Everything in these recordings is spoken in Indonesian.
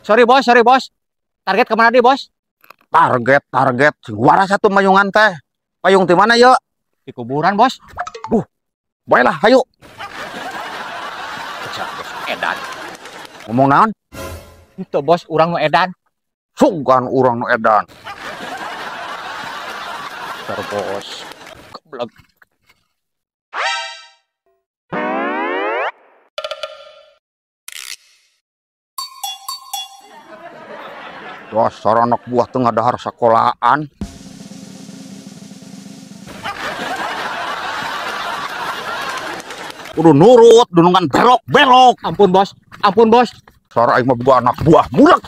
Sorry bos. Target kemana dia bos? Target. Suara satu mayungan teh. Payung di mana yuk? Di kuburan bos. Baiklah, ayo. Edan. Ngomong naon? Itu bos, urang nu edan. Sungkan urang nu edan. Bos. Keblek. Dasar anak buah tengah dahar sekolahan. Udah nurut, dunungan belok. Ampun bos. Sara aing mah boga anak buah mulak.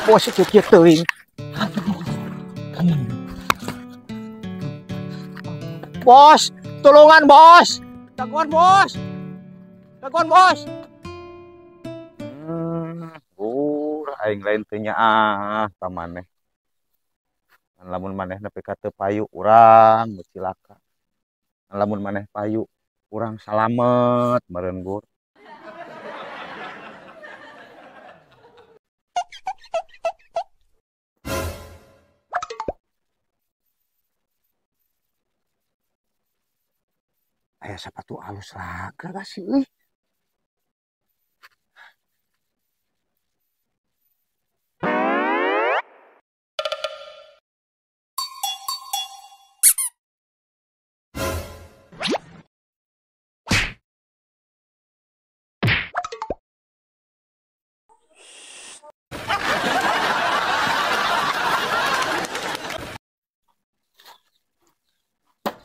Bos itu teuing. Bos, tolongan bos. Daguan bos. Aing lain teu nya ka maneh. Lamun maneh nepi ka teu payu urang cilaka. Lamun maneh payu urang salamet meureun Gur. Aya sepatu alus laga gak sih euy?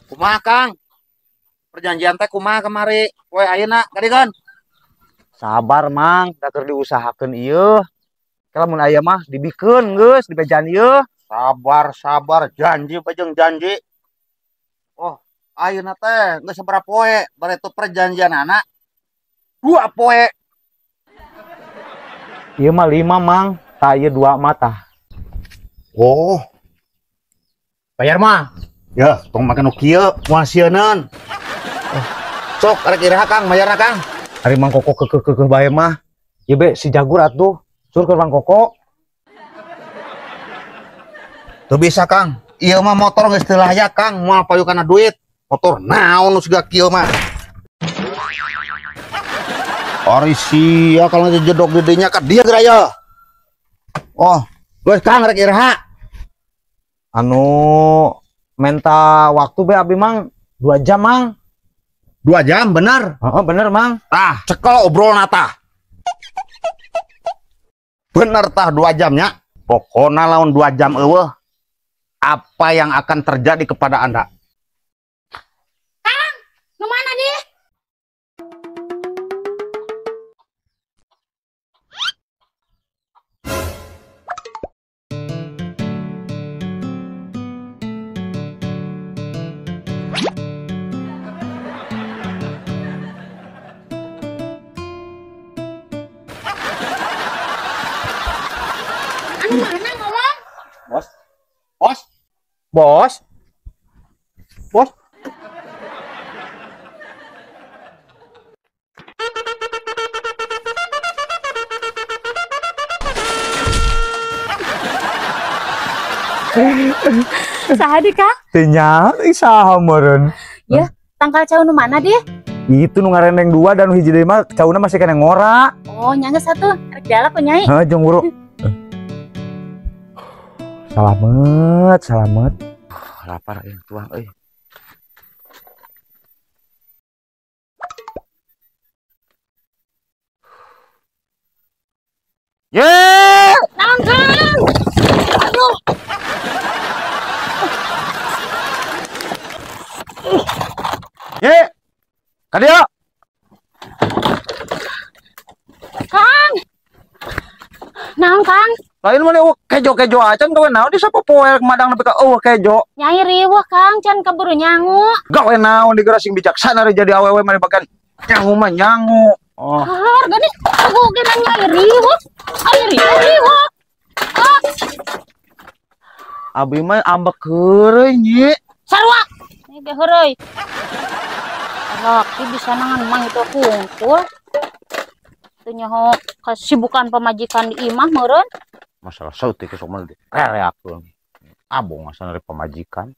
Kumaha Kang? Perjanjian teh kumaha kemari? Poe ayeuna gadigan. Sabar Mang, da keur diusahakeun ieu. Lamun aya mah dibikeun geus di bejan ieu. Sabar, janji bajeng janji. Oh, ayeuna teh geus sabaraha poe bareto perjanjianana? 2 poe. Ieu mah 5 Mang, tah ieu 2 mata. Oh. Bayar mah. Ya, tong make nu kieu moal sieuneun. Sok arek iraha Kang, bayarna Kang. Ari Mang Koko kekeh bae mah. Ieu be si Jagur atuh, sur ke Mang Koko. Teu bisa Kang. Ieu mah motor geus teu layak Kang, moal payu kana duit. Motor naon nu siga kieu mah. Ari sia kalau jedog di dinya ka dia geraya. Oh, geus Kang arek iraha. Anu menta waktu be abi Mang 2 jam Mang. 2 jam bener? Heeh, bener Mang. Tah, cekel obrolna tah. Bener tah 2 jamnya. Pokoknya lawan 2 jam eueuh. Apa yang akan terjadi kepada Anda? Kang, nu mana dia? Anu mana ngomong? Bos. Saha di Kang? Teu nya saha meureun. Ya, tangkal cau nu mana dia? Itu nu ngareneng 2 dan nu hiji deui mah cauna masih kena ngora. Oh, nyangga satu. Rek dialog ku Nyai. Heeh, jeung buru. Salamet. Lapar yang tuang euy. Ye! Naon Kang? Aduh. Ye! Kadia. Kang. Naon Kang? Lain mana kejo-kejo acan gawe naon di sapa poe madang nepi ka kejo. Nyai riweuh Kang, can keburu nyangu. Gawe naon di gerasing bijaksana jadi awewe mari bagan nyangu mah nyangu. Oh. Hargana aku kira Nyai riweuh. Ai riweuh. Ah, Abi mah ambek heureuy nyi. sarua. Ini ge heureuy. Laki bisa nangan mang itu hungkul. Atuh nyaho kesibukan pemajikan di imah meureun. Masalah sauti ke sok mah rereakeun. Abong asal dari pemajikan.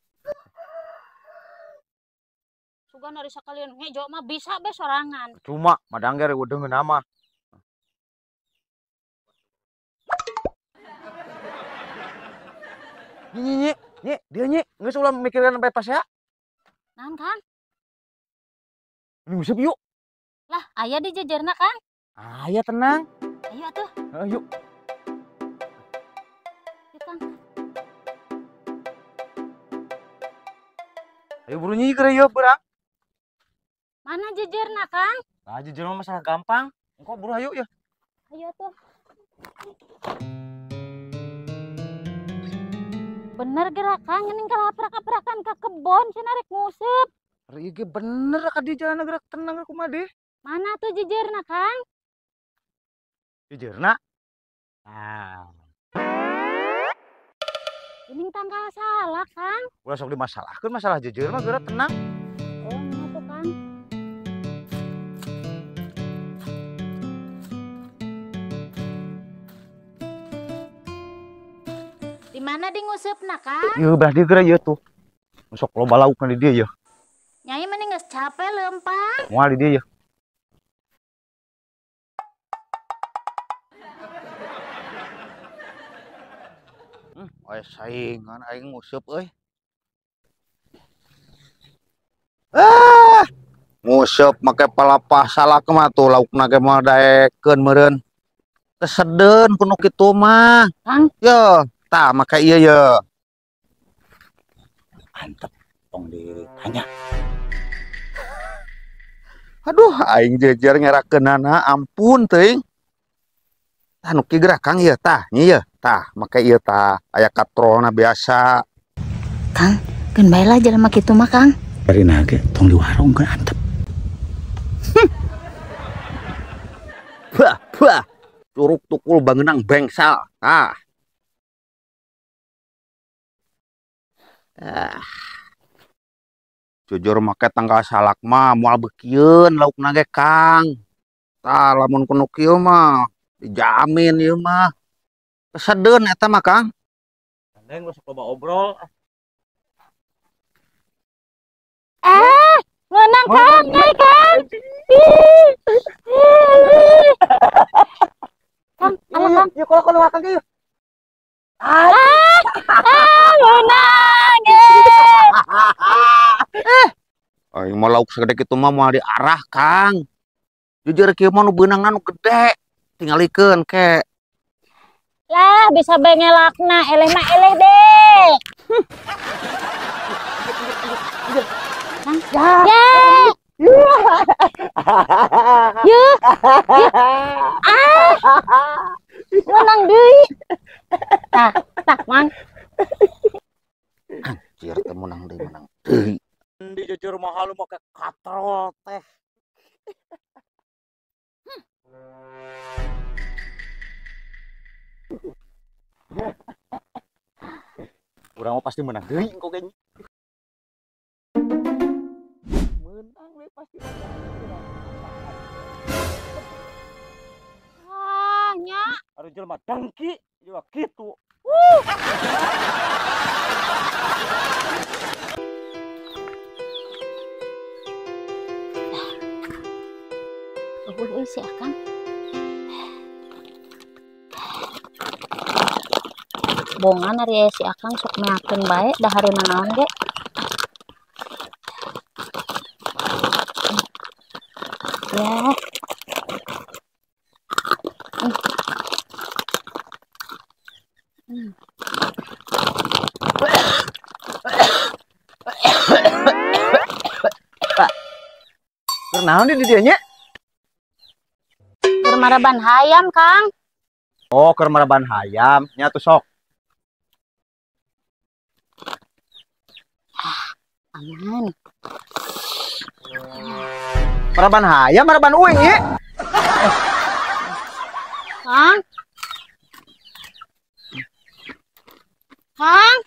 Sugan hari sakalian ngejo mah bisa be sorangan. Cuma madang ge reueud deungeun nama. Nyi, dia nyi, geus ulah mikirin sampai pas ya. Naon Kang? Ini ngusep yuk. Lah aya di jejerna Kang. Ya tenang. Ayo atuh. Yuk. Yuk Kang. Ayo buru nyi keur yeuh beurang. Mana jejerna Kang? Nah, jujur mah masalah gampang. Engko buru hayu ya. Ayo atuh. Bener gerak Kang, ngening kalaprak-kaprakan ke kebon cenah rek nguseup. Ari ge bener ka di jalan gerak tenang kumaha deh. Mana tuh jejerna Kang? Jejerna. Nah, Ini tanggal salah Kang. ulah sok dimasalahkeun masalah jujur mah geura tenang. Oh, nya tuh Kang. Di mana di ngusupna Kang? Ieu berarti geura ieu tuh. Sok loba laukna di dieu yeuh. Nyai mending geus capek leumpang. Moal di dieu yeuh. Aya saingan aing nguseup euy. Nguseup make palapah salak mah tuh laukna ge moal daekeun meureun. Kesedeun kuno kitu mah. Kang, Yo, tah make ieu yeuh. Antep tong ditanya. Aduh, aing jejer ngerakeunana ampun teuing. Tah nu kieu gerak Kang ieu tah, nya ieu. Tah, make ieu tah aya katrolna biasa. Kang, geun bae lah jelema kitu mah Kang. Bari nage tong di warung kan antep. Bah, curug tukul bangenang bengsal. Ah. Jujur make tanggal salak mah moal beukieun laukna ge Kang. Tah lamun kuno kieu mah dijamin ieu mah. Kesedeun eta mah Kang. Neng lu sok loba obrol. Ngeunang Kang, nyai Kang. Kang, alah Kang. Yuk kalau Kang ieu. Ngeunang. Aing mah lauk segede kitu mah moal diarah Kang. Jujur kieu mah nu beunangna nu gede. Tingalikeun ke. Lah, bisa bae ngelakna, eleh mah eleh deh. Kang, ya. Yuk. Ngeunang deui. Tah, Mang. Anjir teh menang deui. Di jujur mahal lu make katrol teh. Urang mah pasti menang deui engko ge. Menang we pasti menang. Ah, nya. Ari jelema dengki juga kitu. Eueuh si Akang. Bongan ari si Akang sok meakeun bae da harina naon ge. Ya. Keur naon di dieu nya? Keur maraban hayam, Kang. Oh, keur maraban hayam, nya tuh sok. Aman. Maraban hayam, maraban uing ieu. Kang. Kang.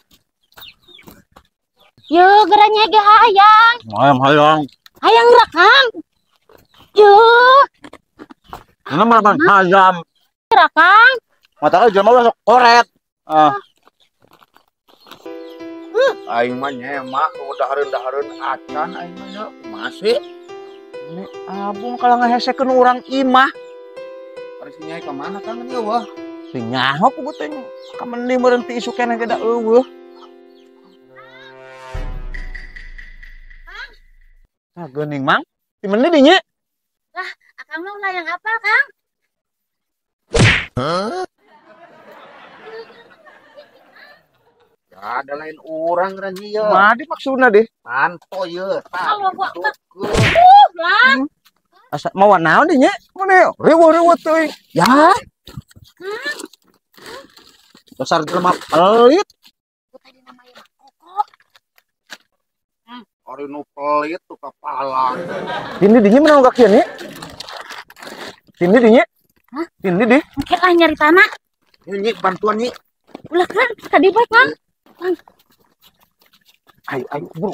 Yo, geura nyege hayang. Hayam hayam. Hayang geura, Kang. Yo. Ini mah hazam. Kira Kang. Mata jelema sok koret. Aing mah nyemak udah dahareun acan aing mah nya masih. Ini abung kalau ngahesekeun urang imah. Ari si Nyai ka mana Kang ieu wah? Si nyaho ku teh ka mending meureun ti isu keneh ge da eueuh. Ah geuning Mang. Di mana dinya? Akang mah ulah yang apal Kang. Ya, ada lain orang kan ieu. Madi maksudna deh. Manto ieu. Allah gua. Lah. Asa mau naon deh nya? Mun riweuh-riweuh teuing. Ya. Dasar jelema pelit. Tadi namanya Koko. Ari nu pelit tuh kapalang. Ini dinya mana enggak kieu nya? Ini dinya. Hah? Ini deh. Mungkin lah nyari tanah. Nyi bantuan nyi. Ulah Kang, tadi baik Kang. Ayo buru.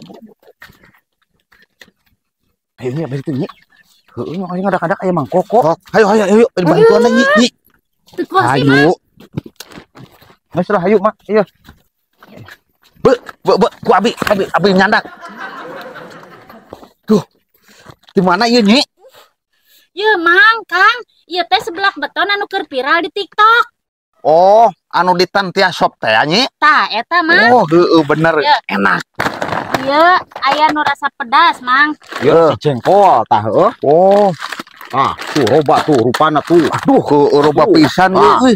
Ayo nya bari teu nya. Heueuh nya aing ngadak-ngadak aya Mang Koko. Ayo bantuan nyi. Nyi. Teu kuat sih Mang. Ayo. Mas lah ayo Mak. Iya. Be, ku abi nyandak. Tuh. Di mana ieu nyi? Ye Mang, Kang. Ieu teh sebelah beton anu keur viral di TikTok. Oh, anu di Tantia Shop teh nyi. Tah, eta Mang. Oh, heueuh bener. Ya. Enak. Ieu aya nu rasa pedas, Mang. Ya, Jengkol tah heuh. oh, Tuh loba tuh rupana tuh. aduh, heueuh pisan euy.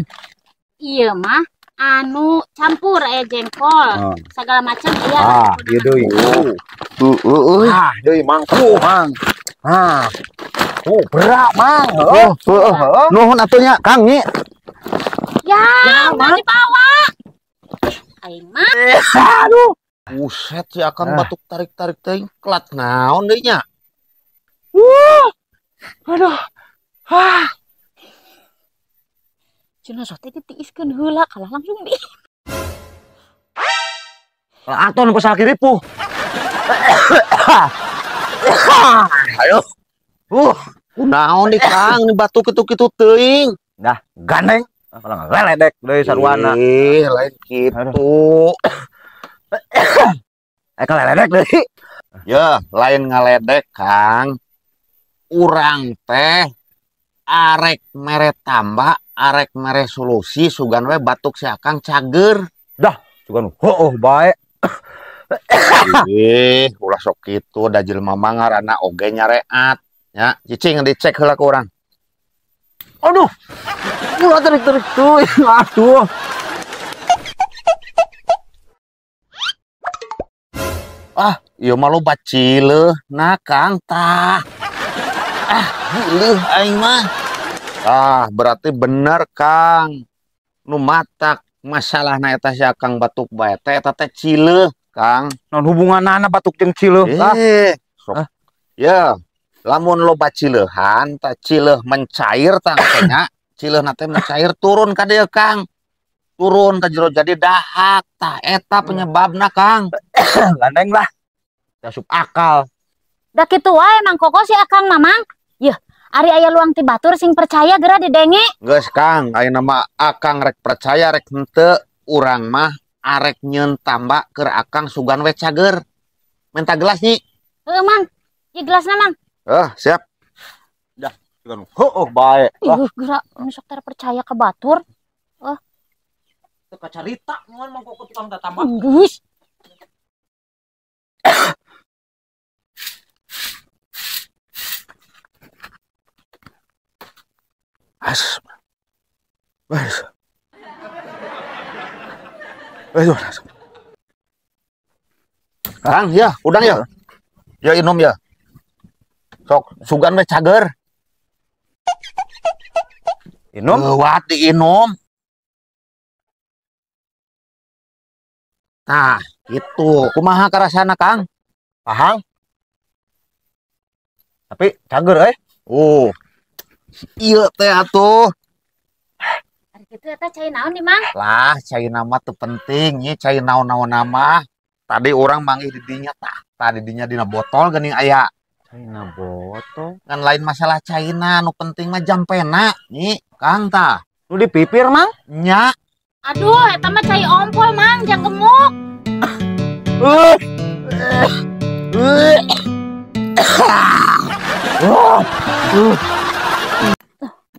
Ieu mah anu campur aya jengkol, segala macam iya. Ieu deui. Heueuh. Deui Mang tuh Mang. Berak Mang. Nuhun atunya Kang nyi. Ya, mau dibawa. Aing mah Aduh. Buset si Akang batuk tarik-tarik teh klat naon deui nya. Aduh. cenah teh ditiiskeun heula kalah langsung di. Aton pasal kiripuh. Ayo. Kunaon nih Kang, ini batuk kitu-kitu teuing. Dah gandeng. Kalau ngeledek deui sarwana. Lain kitu. Kalau ngeledek deui. Ya, lain ngaledek Kang. Urang teh arek mere tambah, arek mere solusi sugan we batuk si Akang cager. Sugan bae. Ulah sok kitu da jelema mah ngaranna oge nyareat. Ya, cicing dicek heula ku urang. Aduh. Ulah terik-terik tuh. Aduh. Ieu mah loba cileuh nah Kang tah. Gileuh aing mah. Berarti bener Kang. Nu matak masalahna eta si Akang batuk bae teh eta teh cileuh Kang. Non hubunganana batuk jeung cileuh. Sok. Ya, lamun loba cileuhan tah cileuh mencair tah nya. Cileuhna teh mencair turun ka dieu Kang. Turun ka jero jadi dahak tah eta penyebabna Kang. Gandeng lah. Asup akal. Da kitu wae Mang Koko si Akang Mamang. Yeuh, ari aya luang ti batur sing percaya geura didenge. Geus Kang, ayeuna mah Akang rek percaya rek henteu, urang mah arek nyeun tamba keur Akang sugan we cager. Minta gelas nyi. Heuh Mang. Ieu gelasna Mang. Siap. Bae. Geura anu sok percaya ke batur. Teu kacarita ngan Mang Koko tukang tatambah. Geus. Kang, ya, udang ya. Ya inum ya. Sok sugan we cager. Inum. Lewat diinum. Nah, gitu. Kumaha karasana Kang? Pahang. Tapi cager Iya teh atuh. Ari kitu eta cai naon di Mang? Lah, cai nama teu penting, nya cai naon-naon nama. Tadi orang manggih di dinya tah. Tadi dinya dina botol geuning aya China botol. Kan lain masalah China, nu penting mah jam pena. Nih, Kang tah. Nu dipipir, Mang? Nya. Aduh, eta mah cai ompol, Mang, jang gemuk.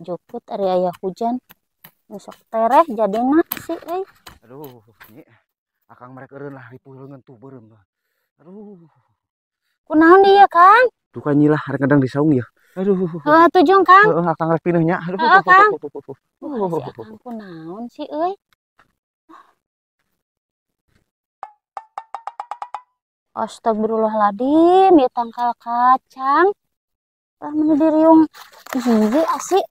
Juput ari aya hujan. Besok tereh jadina sih, Aduh, ini akang mereka eureun lah ripuh leungeun tuh beureum. Aduh. Kunaon dia, Kang? Tuh kan nyilah harek kadang disaung ya. Aduh. Tujung, Kang. Heeh, akang rek pineuh nya. Aduh. Kang. Si Akang kunaon sih, euy? Astagfirullahaladzim, ya tangkal kacang. Mana diriung gigi asik.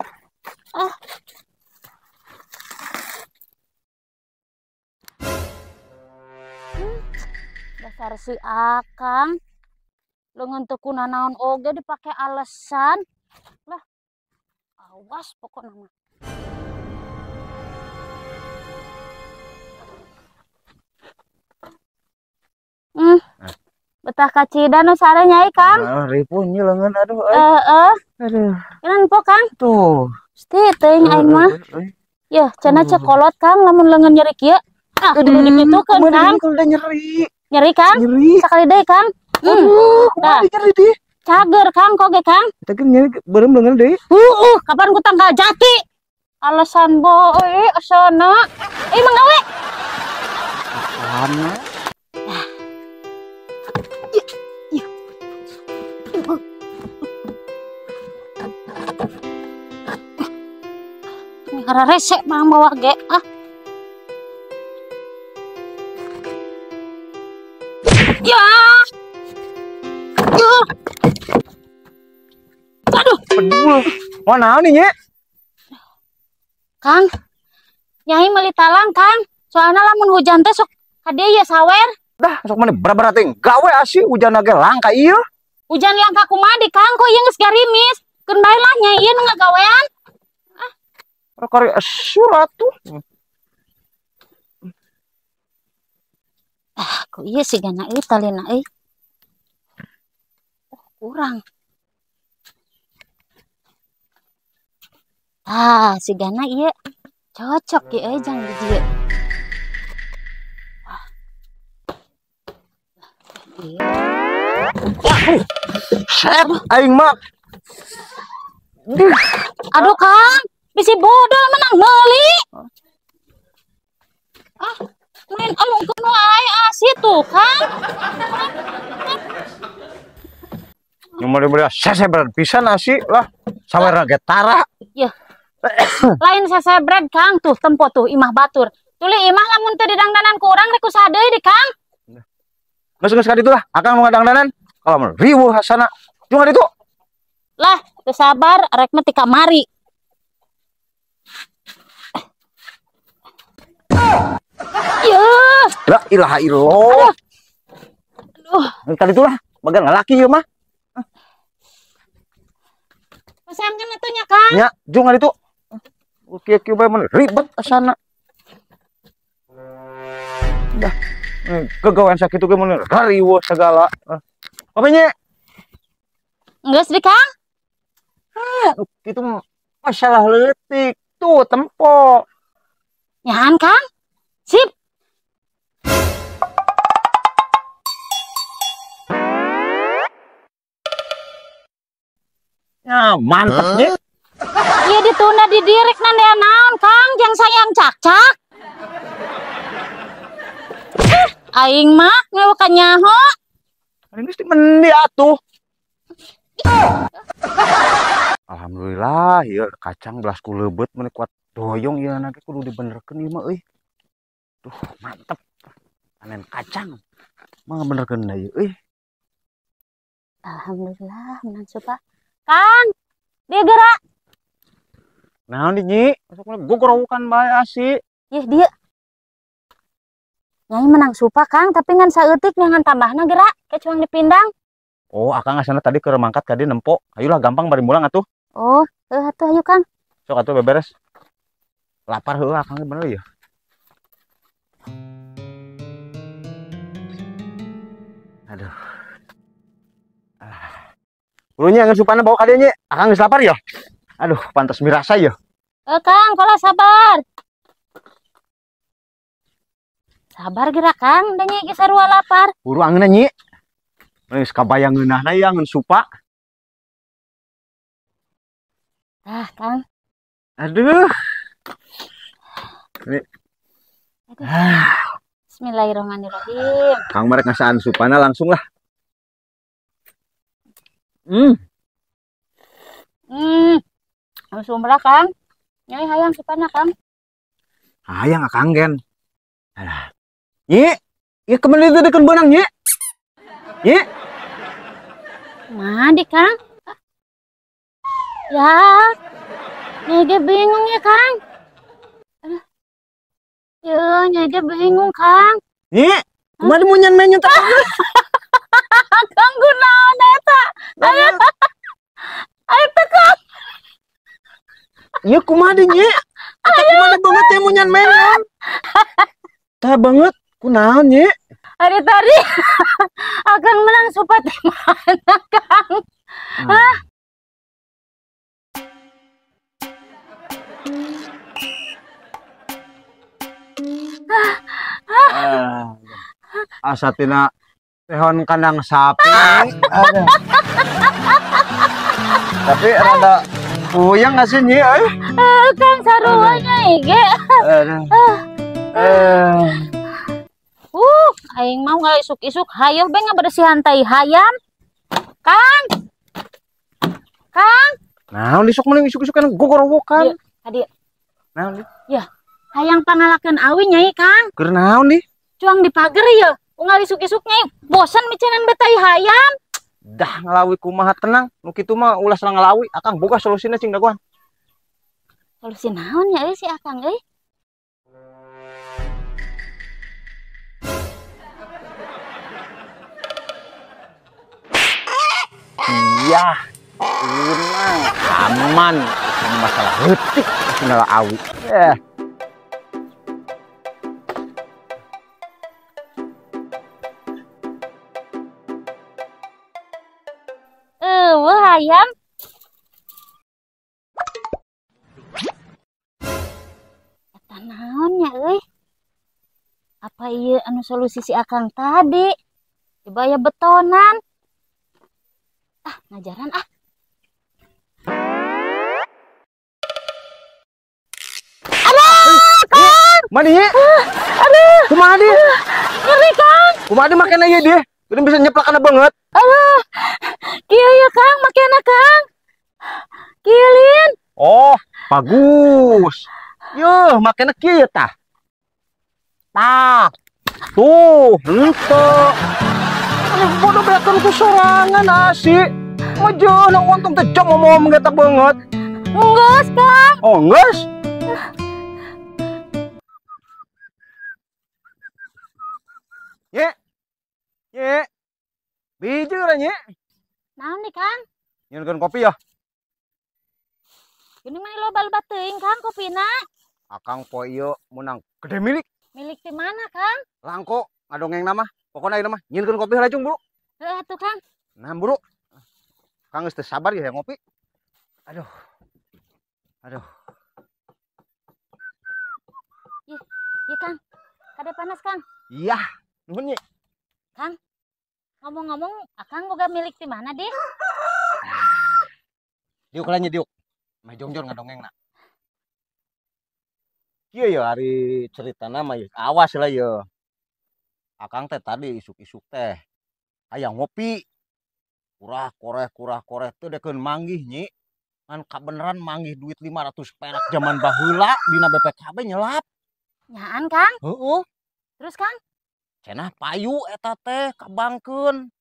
Dasar si Akang. Leungeun teu kunanaon oge dipake alesan. Lah, awas pokokna mah. Betah kacida nu sare nyai, Kang. Ripuh nya leungeun aduh. Aduh. Kenan po, Kang. Tuh. Sti teuing aing mah. Yeuh, cenah cekolot, Kang, lamun leungeun nyeri kieu. Kudu dipitukeun, Kang. Udah nyeri. Nyeri, Kang? Nyeri. Sakali deui, Kang. Dah. Nyeri deh. Cager, Kang, koge, Kang. Tapi nyeri beureum leungeun deui. Kapan ku tanggal jati? Alasan boe asana. Manggawe. Apaan? Karena resek mang bawa ge ya aduh Pedul. Mau naon nih nya? Kang nyai meuli talang, Kang, soalnya lamun hujan teh sok hadiah ya sawer. Dah sok mana berapa teh gawe asih hujan ge langka ieu. Hujan langka kumaha di Kang, kok ieu geus garimis. Keun bae lah nyai ieu nu ngagawean. Kari surat tuh. Kok iya sih gana talina kurang. Si gana iya cocok ya jangan di dia. Set aing mah. Aduh, Kang, bisi bodoh menang meuli. Main alung kenu ai asih tuh, Kang. Nyumur-nyumur sesebret pisan asih lah. Sawer ge tara. Yeuh. Lain sesebret, Kang, tuh tempo tuh imah batur. Tuli imah lamun teu didangdanan ku urang rek usaha deui di, Kang. Geus ka ditu lah, akang nu ngadangdanan. Kalau mah riweuh hasana. Cuma ditu. Lah, teu sabar rek mah ti kamari. Yeuh. La ilaha illallah. Aduh. Tadi itulah, bagan laki ieu mah. Pesankeun atuh nya, Kang. Nya, jeung itu. Kieu bae mun ribet asana. Dah. Kegawean sakitu ge mun rariweuh segala. Apa nya? Geus di, Kang? Itu masalah leutik. Tuh tempo. Nyahan, Kang? Sip. Nah, mantepnya. Iya ditunda di direk nandean naon, Kang, jang sayang cak-cak. Aing mah ngeueuh nyaho. Ini mesti mendi atuh. Alhamdulillah, ya kacang belas ku leubet mun kuat doyong ya nanti kudu dibenerkeun ieu mah euy. Tuh, mantep. Panen kacang. Mah benerkeun da ieu euy. Alhamdulillah menang supa. Kang, dia gerak. Naon di Nyi? Masuk mana gogorokan bae asih. Yeh dia. Nyai menang supa, Kang, tapi ngan saeutik ngan tambahna gerak, kecuang dipindang. Oh, akang asana tadi keur mangkat ka dieu nempo. Ayolah gampang bari mulang atuh. Oh, atuh ayo, Kang. Sok atuh beberes. Lapar heuh akang bener ya. Aduh. Urunya ngan supana bawa kadenya. Akang geus lapar ya. Aduh, pantas mirasa ya. Kang, kalau sabar. Sabar gerak Kang, da nya ge sarua lapar. Buru angeunna nyi. Geus kabayang ngeunahna ya ngan supa. Tah, Kang. Aduh. Aduh. Bismillahirrahmanirrahim. Kang marek ngasaan supana langsung lah. Langsung belah Kang. Nyai hayang supana Kang. Hayang akang gen. Alah. Nyi, ieu kemen itu deukeun beunang nyi. Nyi, Madi Kang. Ya. Nyai ge bingung ya Kang. Ya, nyai ge bingung Kang. nyi, kumaha mau nyan menyen teh? Kang kunaon eta? Ayo teh Kang. Ieu kumaha deui nyi? Eta kumaha banget teh mau nyan menyen. Tah banget, kunaon nyi? Hari tadi akan menang sopat di mana Kang? Asatina tehon kandang sapi. Aduh. Tapi rada puyeng nggak sih nyi? Kang sarua ge. Aduh. Aing mau nggak isuk-isuk hayo be ngabersihan tai hayam. Kang. Kang. Nah, disuk mending isuk-isuk kan gogorowokan. Tadi Naon nih? hayang pangalakeun awi nyai Kang. Keur naon nih? Cuang di pager ya. Unggal isuk-isuk nyai. Bosan micenan betai hayam. Dah ngalawi kumaha tenang. Nu kitu mah ulah sareng ngalawi. Akang boga solusina cing daguan. Solusi naon ya si Akang euy? Iya. Tenang, aman. Ini masalah heutik masalah awi. Hayam. Eta naon nya euy? Apa ieu anu solusi si Akang tadi? Coba ya betonan. Ngajaran Mani? Aduh. Kumaha di? Ngeri Kang. Kumaha di makena ieu dia? Geuning bisa nyeplakana banget. Kieu ya Kang, makena Kang. Kielin. Oh, bagus. Yuh, makena kieu tah. Tah. Tuh, henteu. Anu bodoh beakeun ku sorangan asik. Majeun untung teh jam mau menggeta banget. Enggeus Kang. Oh, geus. Ye. Ye. Biji urang ye. Naon nih Kang? Nyeunkeun kopi ya. Gini mah loba-loba teuing Kang kopina. Akang poe ieu menang gede milik. Milik di mana Kang? Langko ngadongeng nama. Pokona ieu mah nyeunkeun kopi heula cung, Bro. Heuh atuh Kang. Nah, Bro. Kang geus teu sabar ya ngopi. Aduh. Iya Kang. Kada panas Kang. Iya, nuhun ye. Kang. Ngomong-ngomong, Akang boga milik di mana deh? Diuk lah nya diuk. Mah jongjor ngadongengna. Kieu ya ari ceritana mah ya. Awas lah ya. Akang teh tadi isuk-isuk teh aya ngopi. Kurah teh dekeun manggih nyi. Ngan kabeneran manggih duit 500 perak zaman baheula dina BPKB nyelap. Nyaan Kang. Heeh. Terus Kang? Cenah payu eta teh kabangkeun.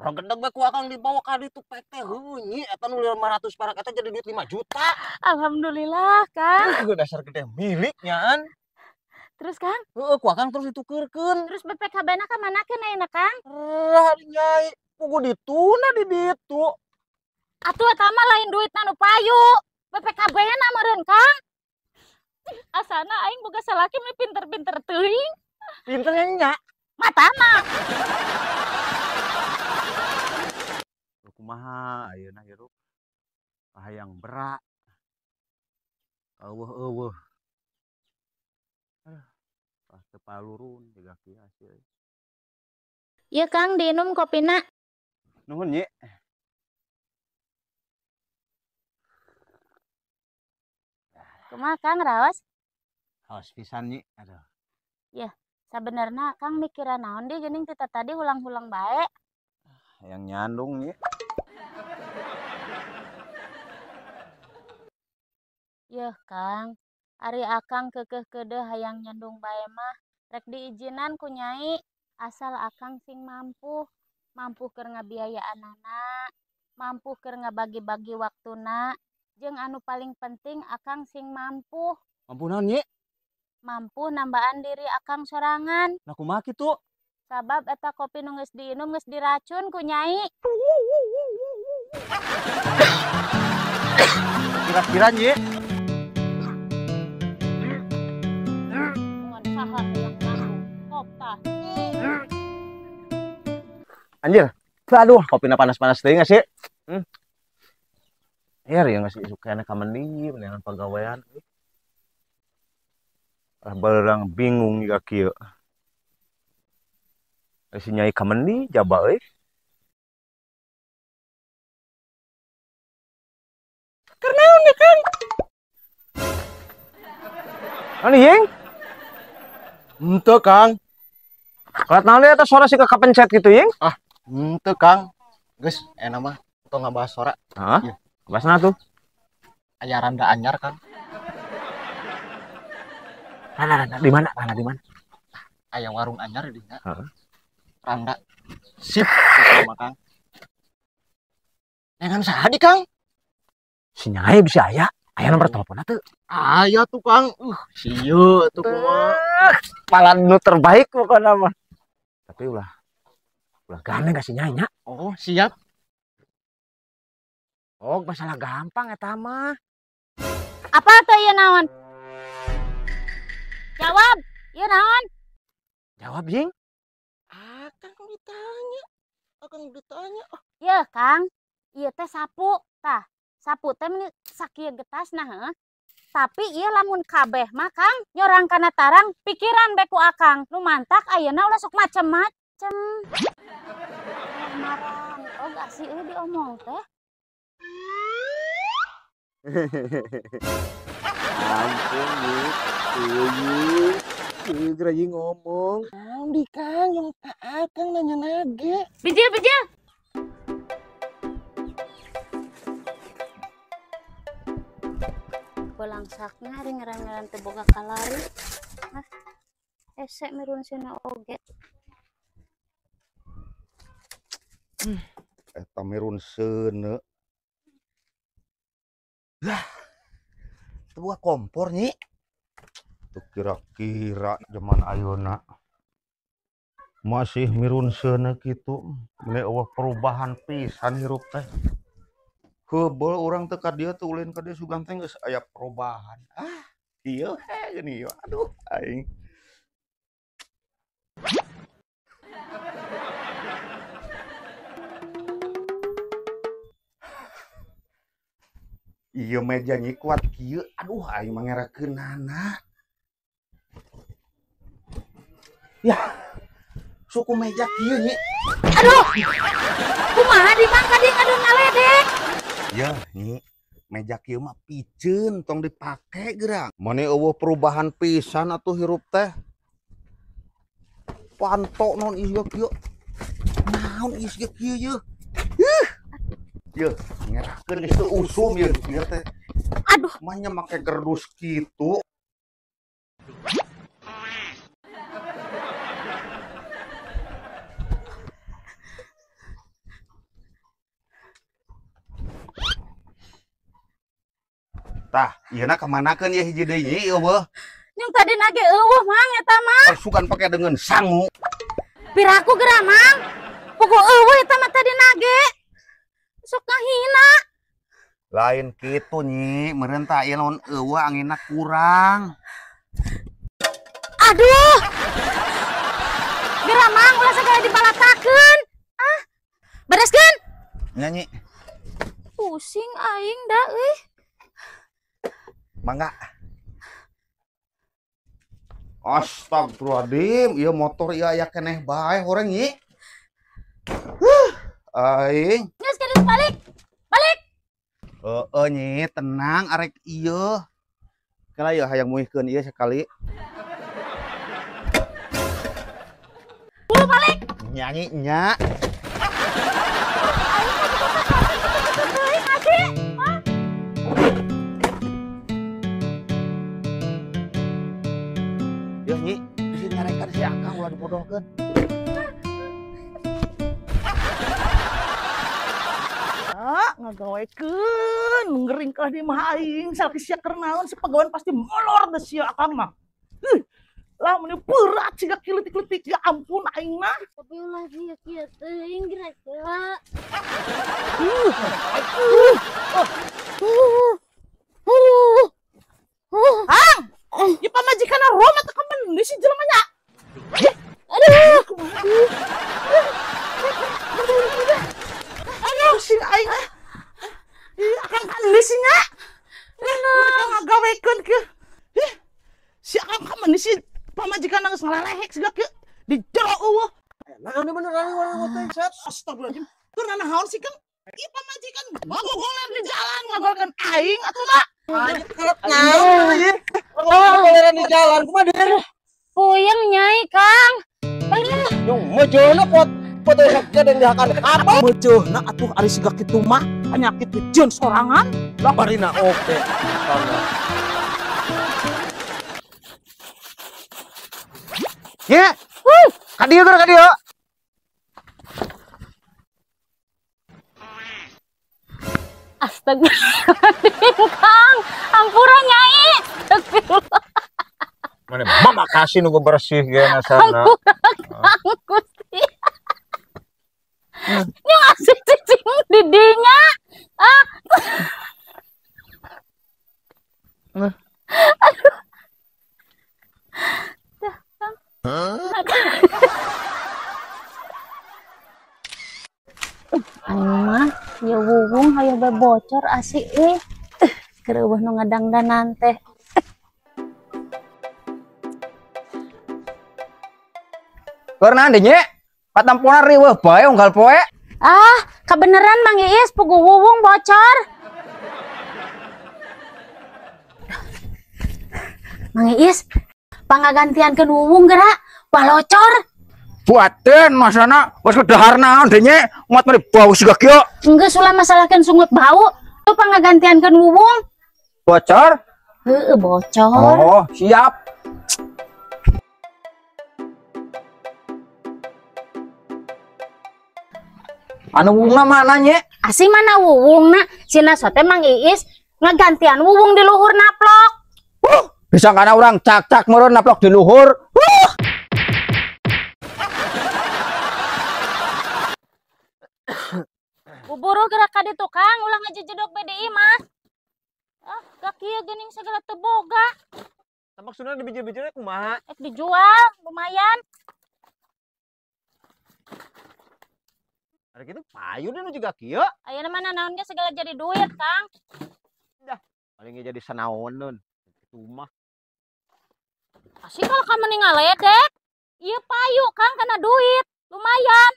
Ragedeg bae ku Akang dibawa ka ditu pek teh heuh nyi eta nu 500 perak eta jadi duit 5 juta. Alhamdulillah Kang. Itu dasar gede milik nyaan. Terus Kang? Heeh ku Akang terus ditukeurkeun. Terus BPKB-na ka manakeun ayeuna Kang? Nyai pugu dituna di ditu. Atuh eta mah lain duitna nu payu. BPKB-na meureun Kang. Asana aing boga salaki mah pinter-pinter teuing. Pinternya nya. Matana. kumaha ayeuna hirup hayang berak eueuh pas teu palurun jiga kieu hasil. Ieu Kang diinum kopina. Nuhun Nyi. Kumaha Kang raos? Haos pisan Nyi. Aduh. Sabenerna Kang mikiran naon di geuning tita tadi ulang-ulang bae. Yang nyandung Nyi. Yeuh Kang, ari Akang keukeuh keudeuh hayang nyandung bae mah rek diijinan ku Nyai. Asal Akang sing mampu keur ngabiayaanana, mampu keur ngabagi-bagi waktuna, jeung anu paling penting Akang sing mampu Ampunan Nyi. mampu nambaan diri Akang sorangan. Nah kumaha kitu? Sabab eta kopi nu geus diinum geus diracun ku Nyai. Kira-kira Nyi. Mun saha yang mampu? Kop tah. Anjir. Aduh, kopina panas-panas teuing sih. Ya geus isukana ka mandi mendingan pagawean. Barang bingung juga kieu. Si Nyai ka mandi jaba euy. Karnaon ya Kang? Anu Ying? Henteu Kang. Kalat naon eta suara si kapencet gitu Ying? Henteu Kang. Geus enak mah tong ngabahas sora. Hah? Iya. Bahasna tuh. Aya randa anyar Kang. Di mana? Di mana? Aya warung anyar di dinya. Heeh. Randa. Sip sama Kang. Dengan saha di Kang? Si Nyai bisa aya. Aya nomor telepon teu? Aya tuh Kang. Sieu tuh kumaha. Palan nu terbaik pokoknya mah. Tapi ulah gandeng ka si Nyai nya. Oh, siap. Oh, masalah gampang eta mah. Apa teh ieu naon? Jawab, ieu naon? Jawab Ying. Akang ditanya. Yeuh Kang, ieu teh sapu. Tah, sapu teh meni sakieu getasna heuh. Tapi ieu lamun kabeh mah Kang nyorang kana tarang pikiran beku Akang. Nu mantak ayeuna ulah sok macem-macem. Marang, oh gak sih diomong teh. Ampun Ying. Kira Ying ngomong. Di Kang yang Akang nanya nage. Bijil. Balangsakna ari ngaran-ngaran teu boga kalari. Hah. Ese mirun sina oge. Eta mirun seuneu. Lah. Teu boga kompor Nyi. Tuh kira-kira zaman ayeuna masih mirun seuneu kitu. Mene eueuh perubahan pisan hirup teh. Heubeul urang teh ka dieu teh ulin ka dieu sugan teh geus aya perubahan. Ieu geuning ieu. Aduh aing. Ieu meja Nyi kuat kieu. Aduh aing mah ngerakeunana. Ya. Suku meja kieu Nyi. Aduh. Kumaha di mangka di ngadon ngaledek? Ya Nyi, meja kieu mah piceun tong dipake gerang. Mane eueuh perubahan pisan atuh hirup teh. Panto naon isgeuk kieu. Naon isgeuk kieu yeuh. Yeuh, ngerakeun geus teu usum yeuh kieu teh. Aduh, Mah nya make gerdus kitu. Tah, ieuna kamanakeun ya hiji deui Nyi eueuh. yang tadi nage eueuh mang eta mah. Sugan pake dengan sangu. Piraku geramang. Pokok eueuh eta mah tadi nage. Sok ngahina. Lain kitu Nyi, meureun tah ieu naon eueuh anginna kurang. Aduh. Geramang ulah segala dibalatakeun. Bereskeun. Nyanyi. Pusing aing dah euy. Mangga. Astagfirullahaladzim, ieu motor ieu aya keneh bae horeng Nyi. Aing. Geus geus balik. Balik. Heeh Nyi, tenang arek ieu. Kala ya hayang muihkeun ieu sekali. Balik. Nyanyi nya. Yuk Nyi, di sini nyarekan si Akang ulah dipodohkeun. Ngagawekeun ngering kelah di mah aing salaki sia keur naon sepagawan pasti molor da sia Akang mah. Lah mun berat siga kileutik-leutik ya ampun aing mah. Tapi ulah kieu teuing gerak heula. Hang, ieu pamajikanna Roma teh kemen si jelema nya. Aduh. Aduh, sing aing ah. Akang kan si nya. Ngagawekeun kieu. Si Akang kemen si pamajikanna geus ngalelehek siga kieu di jero eueuh. Nah, ini beneran ngoteng set. Astagfirullahaladzim. Keur naon sih Kang? Ieu pamajikan ngagolek di jalan ngagolkeun aing atuh da. Goleran di jalan kumaha Puyeng Nyai Kang. Yung mojona foto sakit yang dihakan apa? Meuceuna atuh ari siga kitu mah penyakit jeun sorangan. Lah barina oke. Ye. Kadieu geura kadieu. Astagfirullahaladzim Kang. Ampura Nyai. Astagfirullah. Mana mama kasih nunggu bersih gana sana. Kang Gusti. Yang asik cicing didinya. Aduh. Dah, Kang. Mah, ya wuwung hayo bebocor asik kereueuh nu ngadangdanan teh. Keur naon deui Nyi? Patampona riweuh bae unggal poe. Ah, kebeneran Mang Iis pugu wuwung bocor. Mang Iis, pangagantiankeun wuwung geura balocor. Buaten masana wis kedahar naon deui Nyi? Moat mari bau siga kieu. Enggeus ulah masalahkeun sungut bau. Tu pangagantiankeun wuwung. Bocor? Heueuh bocor. Oh, siap. Anu wungna mana Nyi? Asih mana wuwungna? Cina sote Mang Iis ngagantian wuwung di luhur naplok. Bisa kana urang cak-cak meureun naplok di luhur. Buburu gerak ka ditu Kang, ulah ngajejedok BDI Mas. Ah, gak kieu geuning segala teu boga. Maksudnya di biji-bijina kumaha? Dijual lumayan. Ada gitu payu dan juga kieu. Ayeuna mana naon ge segala jadi duit Kang. Paling jadi sanaoneun. Itu mah. Asih kalau kamu ngaledek. Ieu payu Kang kana duit, lumayan.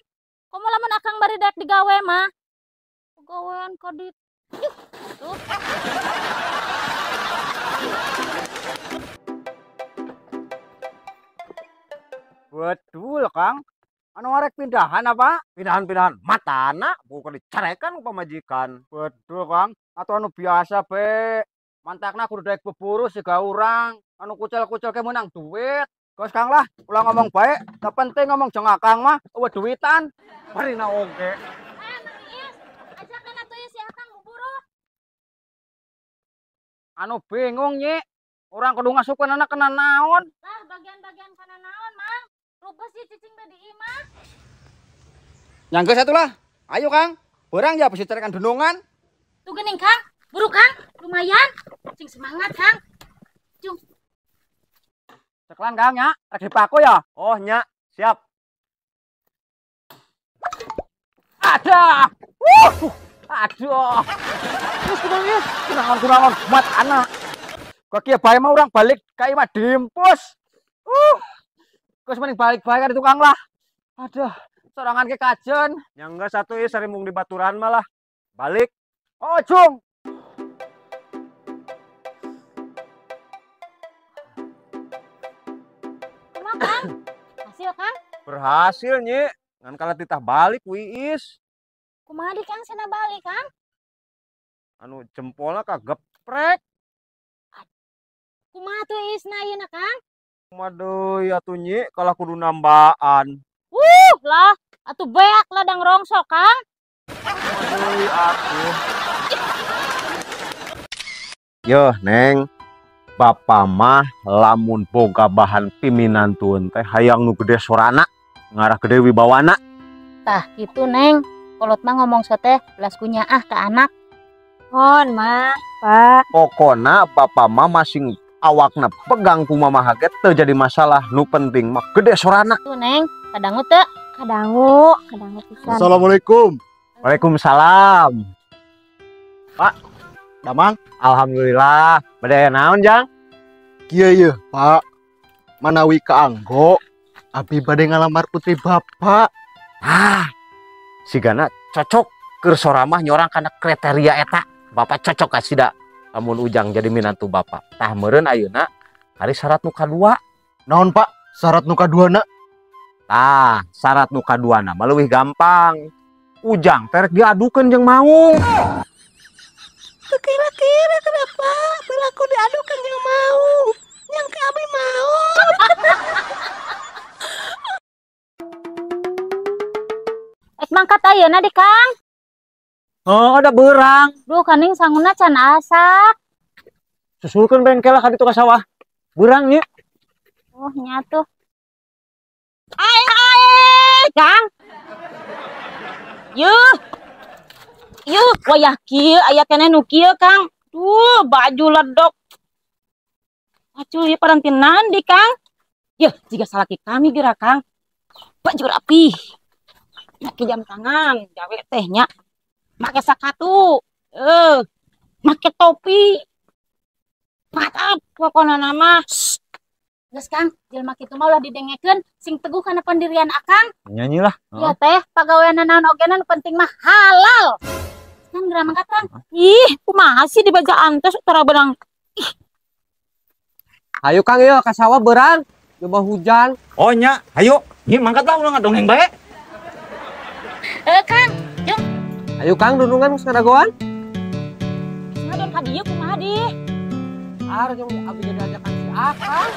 Komo lamun akang bari dek digawe mah. Gawean ka dit. Tuh. Betul Kang. Anu arek pindahan apa? Pindahan matana bukan dicarekan ku pamajikan. Betul Kang. Atau anu biasa be. Mantakna kudu daek beburu siga urang. Anu kucel-kucel ke menang duit. Kos Kang lah, ulah ngomong baik. Tak penting ngomong jeung Akang mah eueuh duitan. Marina oge. Mang Iis, ajakan atuh si akang buburu. Anu bingung Nyi. Orang kudu ngasukeun anak kena naon. Lah bagian-bagian kana naon, Mang? Rubes si cicing BDI mah. Nyanggeus atulah. Ayo Kang. Beurang ya bisa carekan denungan. Tuh geuning Kang, buru Kang, lumayan. Cing semangat Kang. Cung. Ceklan Kang nya, rek dipaku ya. Oh nya, siap. Ada. Aduh. Terus kumaha? Kunaon mat anak. Kok kieu bae mah urang balik ka imah dimpus. Geus mending balik bae ka di tukang lah. Aduh, sorangan ke kajen. Nyangga satu ieu sari mung di baturan malah. Balik. Oh, Jung. Kumaha Kang? Hasil Kang? Berhasil Nyi. Ngan kala titah balik Wiis. Kumaha di Kang cenah balik Kang? Anu jempolna kageprek. Kumaha tuh isna ieu Kang? Waduh, ya tuh Nyi, kalau kudu nambaan. Lah, atuh beak ladang rongso Kang. Waduh, atuh. Yo, Neng. Bapa mah lamun boga bahan piminantueun teh hayang nu gede sorana, ngarah gede wibawana. Tah gitu Neng. Kolot mah ngomong teh belas kunyaah ke anak. Hon, Ma, Pak. Pokona bapa mah masing awakna pegang ku mamaha ge teu jadi masalah, nu penting mah gede sorana. Tuh Neng, kadangu teu? Kadangu pisan. Assalamualaikum. Waalaikumsalam. Damang, Alhamdulillah. Bade naon, Jang? kieu yeuh, Pak. Manawi kaanggo, abi bade ngalamar putri Bapak. Sigana cocok keur soramah nyorang kana kriteria eta. Bapak cocok ka sida lamun Ujang jadi minantu Bapak. Tah meureun ayeuna hari syarat nu kadua. Naon, Pak? Syarat nu kaduana? Tah, syarat nu kaduana mah leuwih gampang. Ujang teh rek diadukeun jeung Maung. Kira-kira kenapa perilaku diadukan yang mau? Yang kami mau. Mangkat ayeuna di Kang. Oh, ada beurang. Duh kaning sanguna can asak. Susulkeun bengkel ka ditu ka sawah. Beurang nya. Oh nyatu. Ai Kang. Yuh, wayah kieu aya keneh nu kieu Kang. Duh, baju ledok. Acuh ieu parantinan di Kang. Yeuh, jiga salaki kami geura Kang. Baju rapi. Make jam tangan, gawe tehnya. Make sakatu. Make topi. Mantap pokona nama. Geus Kang, jelema kitu mah ulah didengekeun sing teguh kana pendirian Akang. Nyanyi lah. Ya teh, pagawean naon ogenan nu penting mah halal. Kan geura mangkat Kang. Ih, kumaha sih dibajaan teh tara benang. Ayo Kang yo ka sawah beurang. Coba hujan. Oh nya, ayo. Ieu mangkat lah ulah ngadongeng bae. Kang, jom. Ayo Kang dudungan geus ngadagoan. Ngadon ka dieu kumaha di? Are jeung abi jadi ajakan si Akang.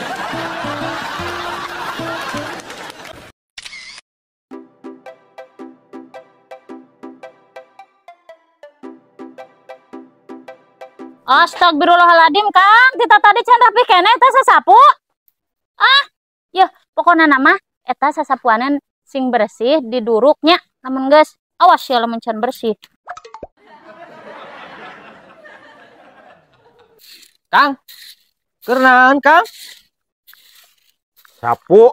Astagfirullahaladzim Kang, kita tadi can rapi keneh eta sasapu. Yeuh, pokona nama eta sasapuanan sing bersih diduruknya. Namun geus, awas ya lamun can bersih. Kang. Keurnaon Kang? Sapu.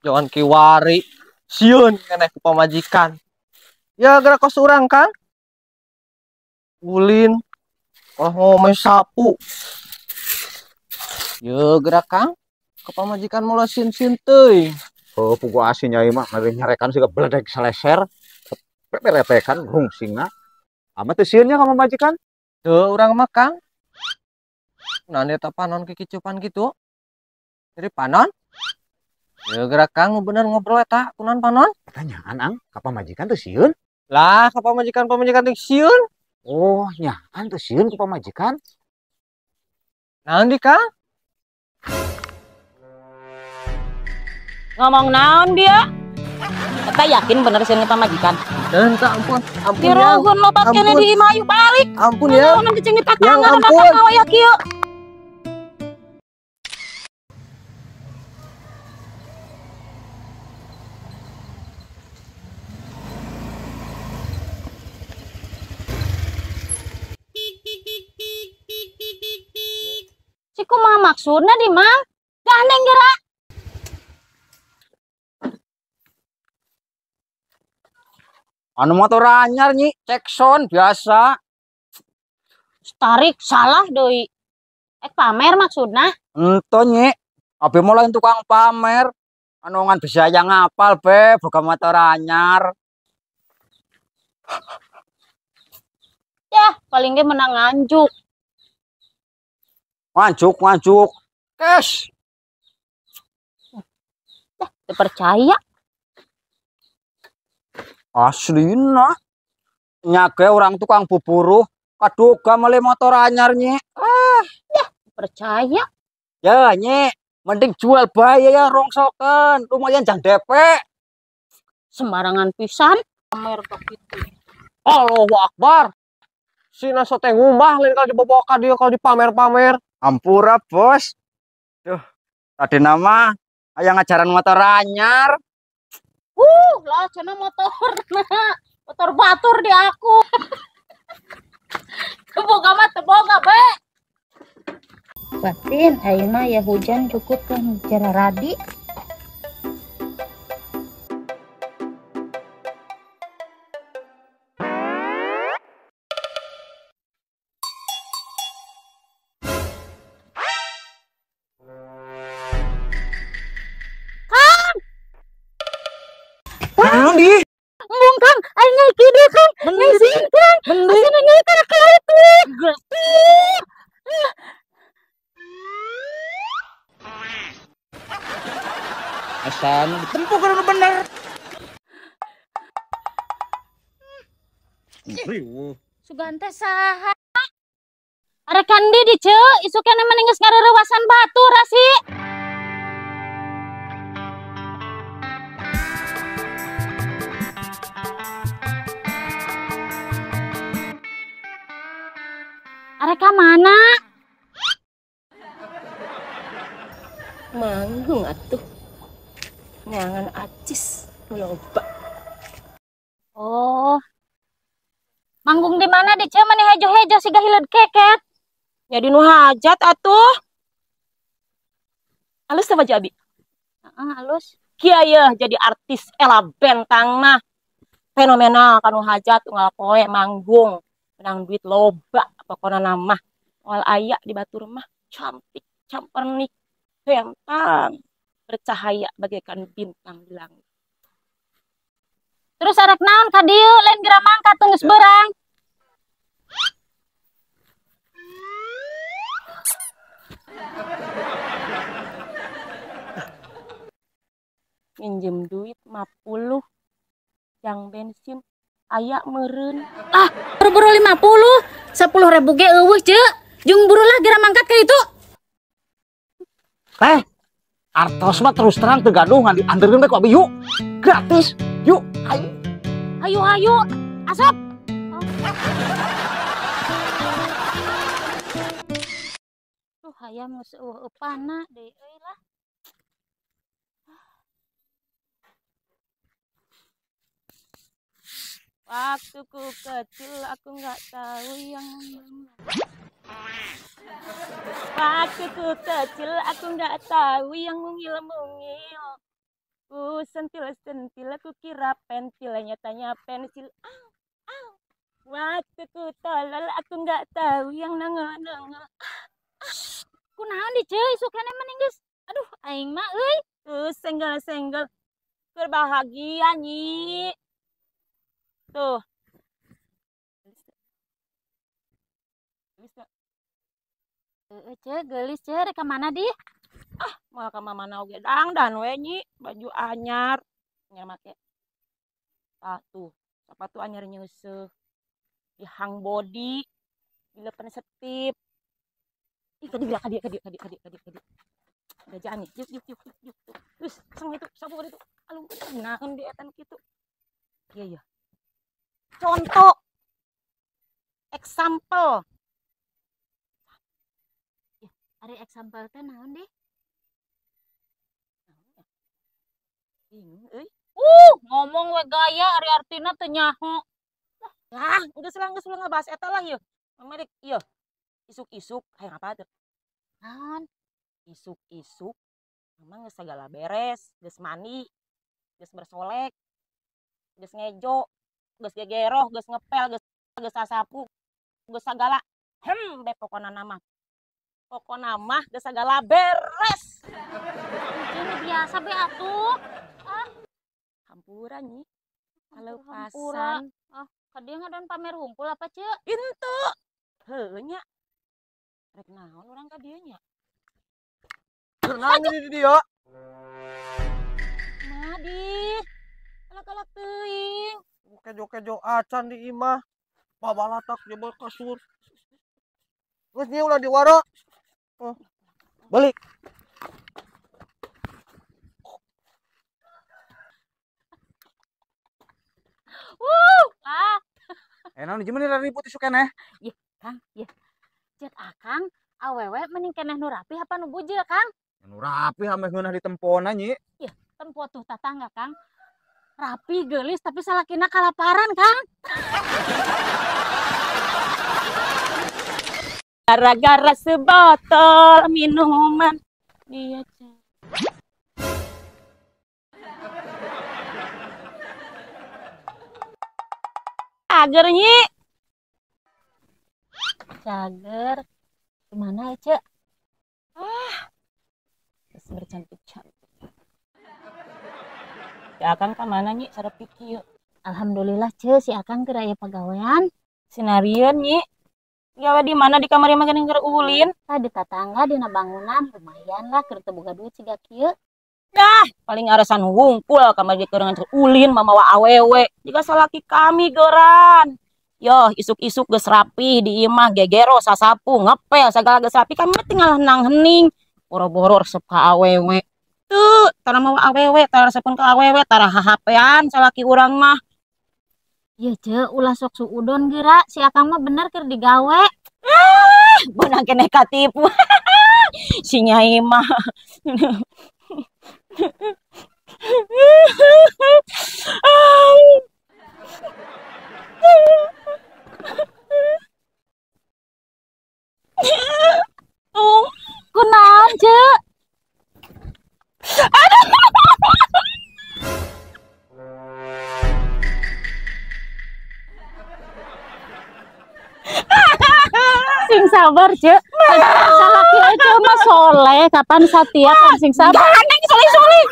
Jangan kiwari. Sieun keneh ku pamajikan. Ya geura kos urang Kang. Ulin. Oh ngomong sapu. Ye geura Kang. Ke pamajikan mulai sin-sin teuing. Oh, pugu asin nyai mah ngeri nyarekan siga beledek seleser. Pepeletekan rungsingna. Amat teu sieun nya ka pamajikan. Teu urang mah Kang. Naon eta panon kikicupan gitu? Jadi panon? Ya geura Kang nu bener ngobrol eta kunaon panon? Pertanyaan ang ka pamajikan teu sieun? Lah ka pamajikan teh sieun. Oh, nyaan teu sieun ku pamajikan. Naon di Kang? Ngomong naon dia? Eta yakin bener sieun ke pamajikan. Dan ampun, ampun ya. Dirogun lobat keneh Ampun. di imayu balik. Ampun ya. Nanti cing Yang ditatangga dan ampun. datang wayah kieu. Si kumaha maksudna di Mang? Gandeng geura. Anu motor anyar nyi, cekson biasa. Tarik salah doi. Pamer maksudna. Ento nyi, abi mulai tukang pamer. Anu ngan bisa yang ngapal be, buka motor anyar. Ya, paling dia menang nganjuk. Nganjuk. Kes. Dipercaya. Aslina. Nyage orang tukang buburu. Kaduga meli motor anyar nyi. Percaya. Ya nyi, mending jual bae ya rongsokan. Lumayan jang DP. Sembarangan pisan. Pamer begitu. Allahu Akbar. Sina sote ngumah lain kalau dibobokan dia kalau dipamer-pamer. Ampura bos. Tuh, tadi nama aya ngajaran motor anyar. Lah cenah motor. Motor batur di aku. Teboga mah teboga be. Batin, ayeuna ya hujan cukup kan cara radi. Di. Embung Kang, aing nyai kide Kang. Nyai singkang. Asana nyai kana kalit we. Asana ditempuh kan bener. Sugante saha? Arek kandi di ceu, isukana mending geus ngarerewasan batur rasi. Arek ka mana? Manggung atuh. Nyangan acis loba. Oh. Manggung di mana di ceu maneh hejo-hejo siga hileud keket. Jadi nu hajat atuh. Alus sama Jabi. Heeh, halus. Kieu jadi artis Ella Bentang mah fenomenal kanu hajat unggal poe manggung menang duit loba pokona nama moal aya di batur mah cantik campernik bentang bercahaya bagaikan bintang di langit. Terus arek naon ka dieu lain geura mangkat teu geus beurang. Minjem duit 50 yang bensin aya meureun. Buru-buru 50, 10.000 ge eueuh ceu. Jeung burulah geura mangkat ka itu. Teh, artos mah terus terang teu gaduh ngan dianterkeun bae ku abi yuk. Gratis. Yuk, ayo. Hayu asap. Tuh hayam geus upana deui euy lah. Waktu ku kecil aku nggak tahu yang Waktu ku kecil aku nggak tahu yang mungil-mungil. Ku sentil-sentil aku kira pentil, nyatanya pensil. Waktu ku tolol aku nggak tahu yang nengel-nengel. Kunaon di cuy sukana mending geus. Aduh aing mah euy. Tuh senggel-senggel. Berbahagia nyi. Tuh. Gelis ce rek mana di? Moal ka mamana oge dangdan we nyi baju anyar nya make. Tuh, sepatu anyar nyeuseuk. Di hang body, di leupeun setip. Ih kadi. Gajaan nih. Yuk. Terus sang itu sabu itu. Alung naon di etan kitu. Iya. Contoh. Example. Ari example teh naon deh? Bingung euy. Ngomong we gaya ari artina teu nyaho. Geus lah ngabahas eta lah yeuh. Mamarik ieu. Isuk-isuk hayang apa teh? Naon? Isuk-isuk memang geus sagala beres, geus mandi, geus bersolek, geus ngejo. geus gegeroh, geus ngepel, geus sasapu, geus sagala. Pokona nama. Pokona mah geus sagala beres. Ini biasa be atuh. Hampuran nyi. Kalau Hampura. pasan Kadieu ngadan pamer hungkul apa ceu? itu heuh nya. Rek naon urang ka dieu nya? Naon di dia? Madi. Kalak-kalak teuing. Kejo-kejo acan di imah. Babalatak jebol kasur. Geus nya ulah di waro. Balik. Ah, Naon jeung mana ribut isu keneh? Kang, ya. Cek akang awewe mending keneh nu rapi apa nu bujil, Kang? Nu rapi ame ngeunah di tempona nyi. Tempo tuh tatangga, Kang. Rapi geulis tapi salakina kalaparan, Kang. Gara-gara sebotol minuman dia cager nyi. Cager. Gimana ya, Cek? Terus bercantik-cantik. Si Akang ka mana nyi? Sarepik kieu. Alhamdulillah, Cek, si Akang keur aya pagawean. Sinarieun nyi. Gawe di mana di kamar mah geuning ulin. Di tatangga dina bangunan lumayan lah keur teu boga duit siga kieu. Paling arasan wungkul kamar keur ngan ulin mamawa awewe. Jika salaki kami geran. Yo, isuk-isuk geus rapi di imah gegero sasapu ngepel sagala geus rapi kami tinggal henang hening. Boro-boro resep ka awewe. Tuh, tara mawa awewe, tara resepkeun ka awewe, tara hahapean salaki urang mah. Iya, Cek, ulah sok suudon geura, si Akang mah bener keur digawe. Beunang keneh katipu. Si Nyai mah. Kunaon, Cek? Sing sabar, Cek. Salaki aja mah soleh, kapan satia kan sing sabar. Aneh soleh-soleh.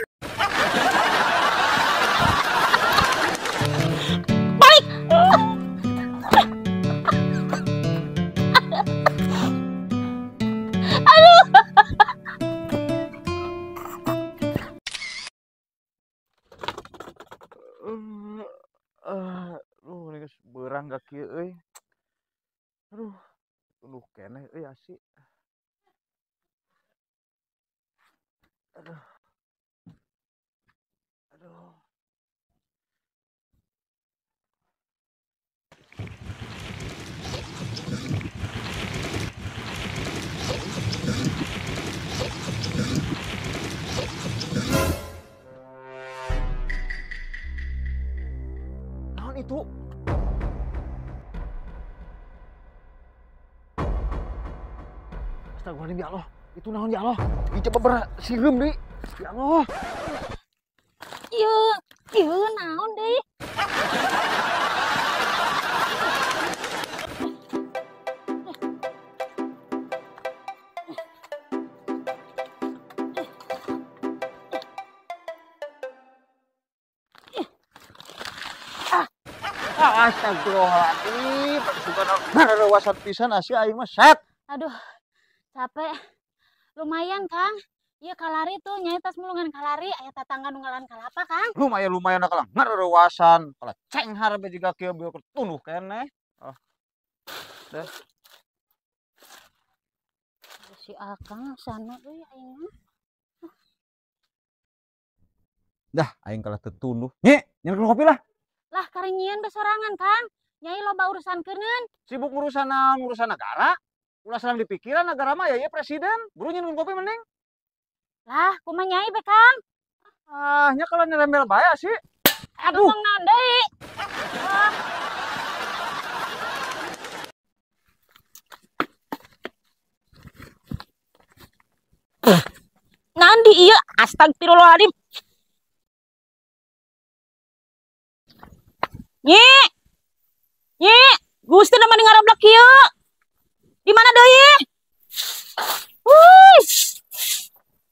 Aduh, geus beurang ka kieu euy. Aduh keneh euy asik. Aduh. Naon itu? Astagfirullahaladzim ya Allah. Itu naon ya Allah? Coba bersireum deui. Ya Allah. Ieu naon deui? Astagfirullahaladzim. Suka rewasan pisan asih aing mah set. Aduh, capek. Lumayan, Kang. Iya kalari tuh nyai tas mulungan kalari aya tatangga nu ngaran kalapa, Kang. Lumayan kalang ngarewasan. Kala cenghar be jiga kieu bieu tunduh keneh. Deh. Si Akang sana euy aing mah. Dah aing kalah tetunduh. Nyi, nyen kopi lah. Lah karingian besorangan, Kang. Nyai loba urusan keuneun. Sibuk ngurusan negara. Ulah salam di pikiran negara mah ya presiden. Buru nyen kopi mending. Lah, kumaha nyai be, Kang? Nya kalau nyerempel bae sih. Aduh. Ngomong naon deui? Naon di ieu? Astagfirullahaladzim. Nyi, Gusti nama ngarablak kieu. Di mana deui? Wuih.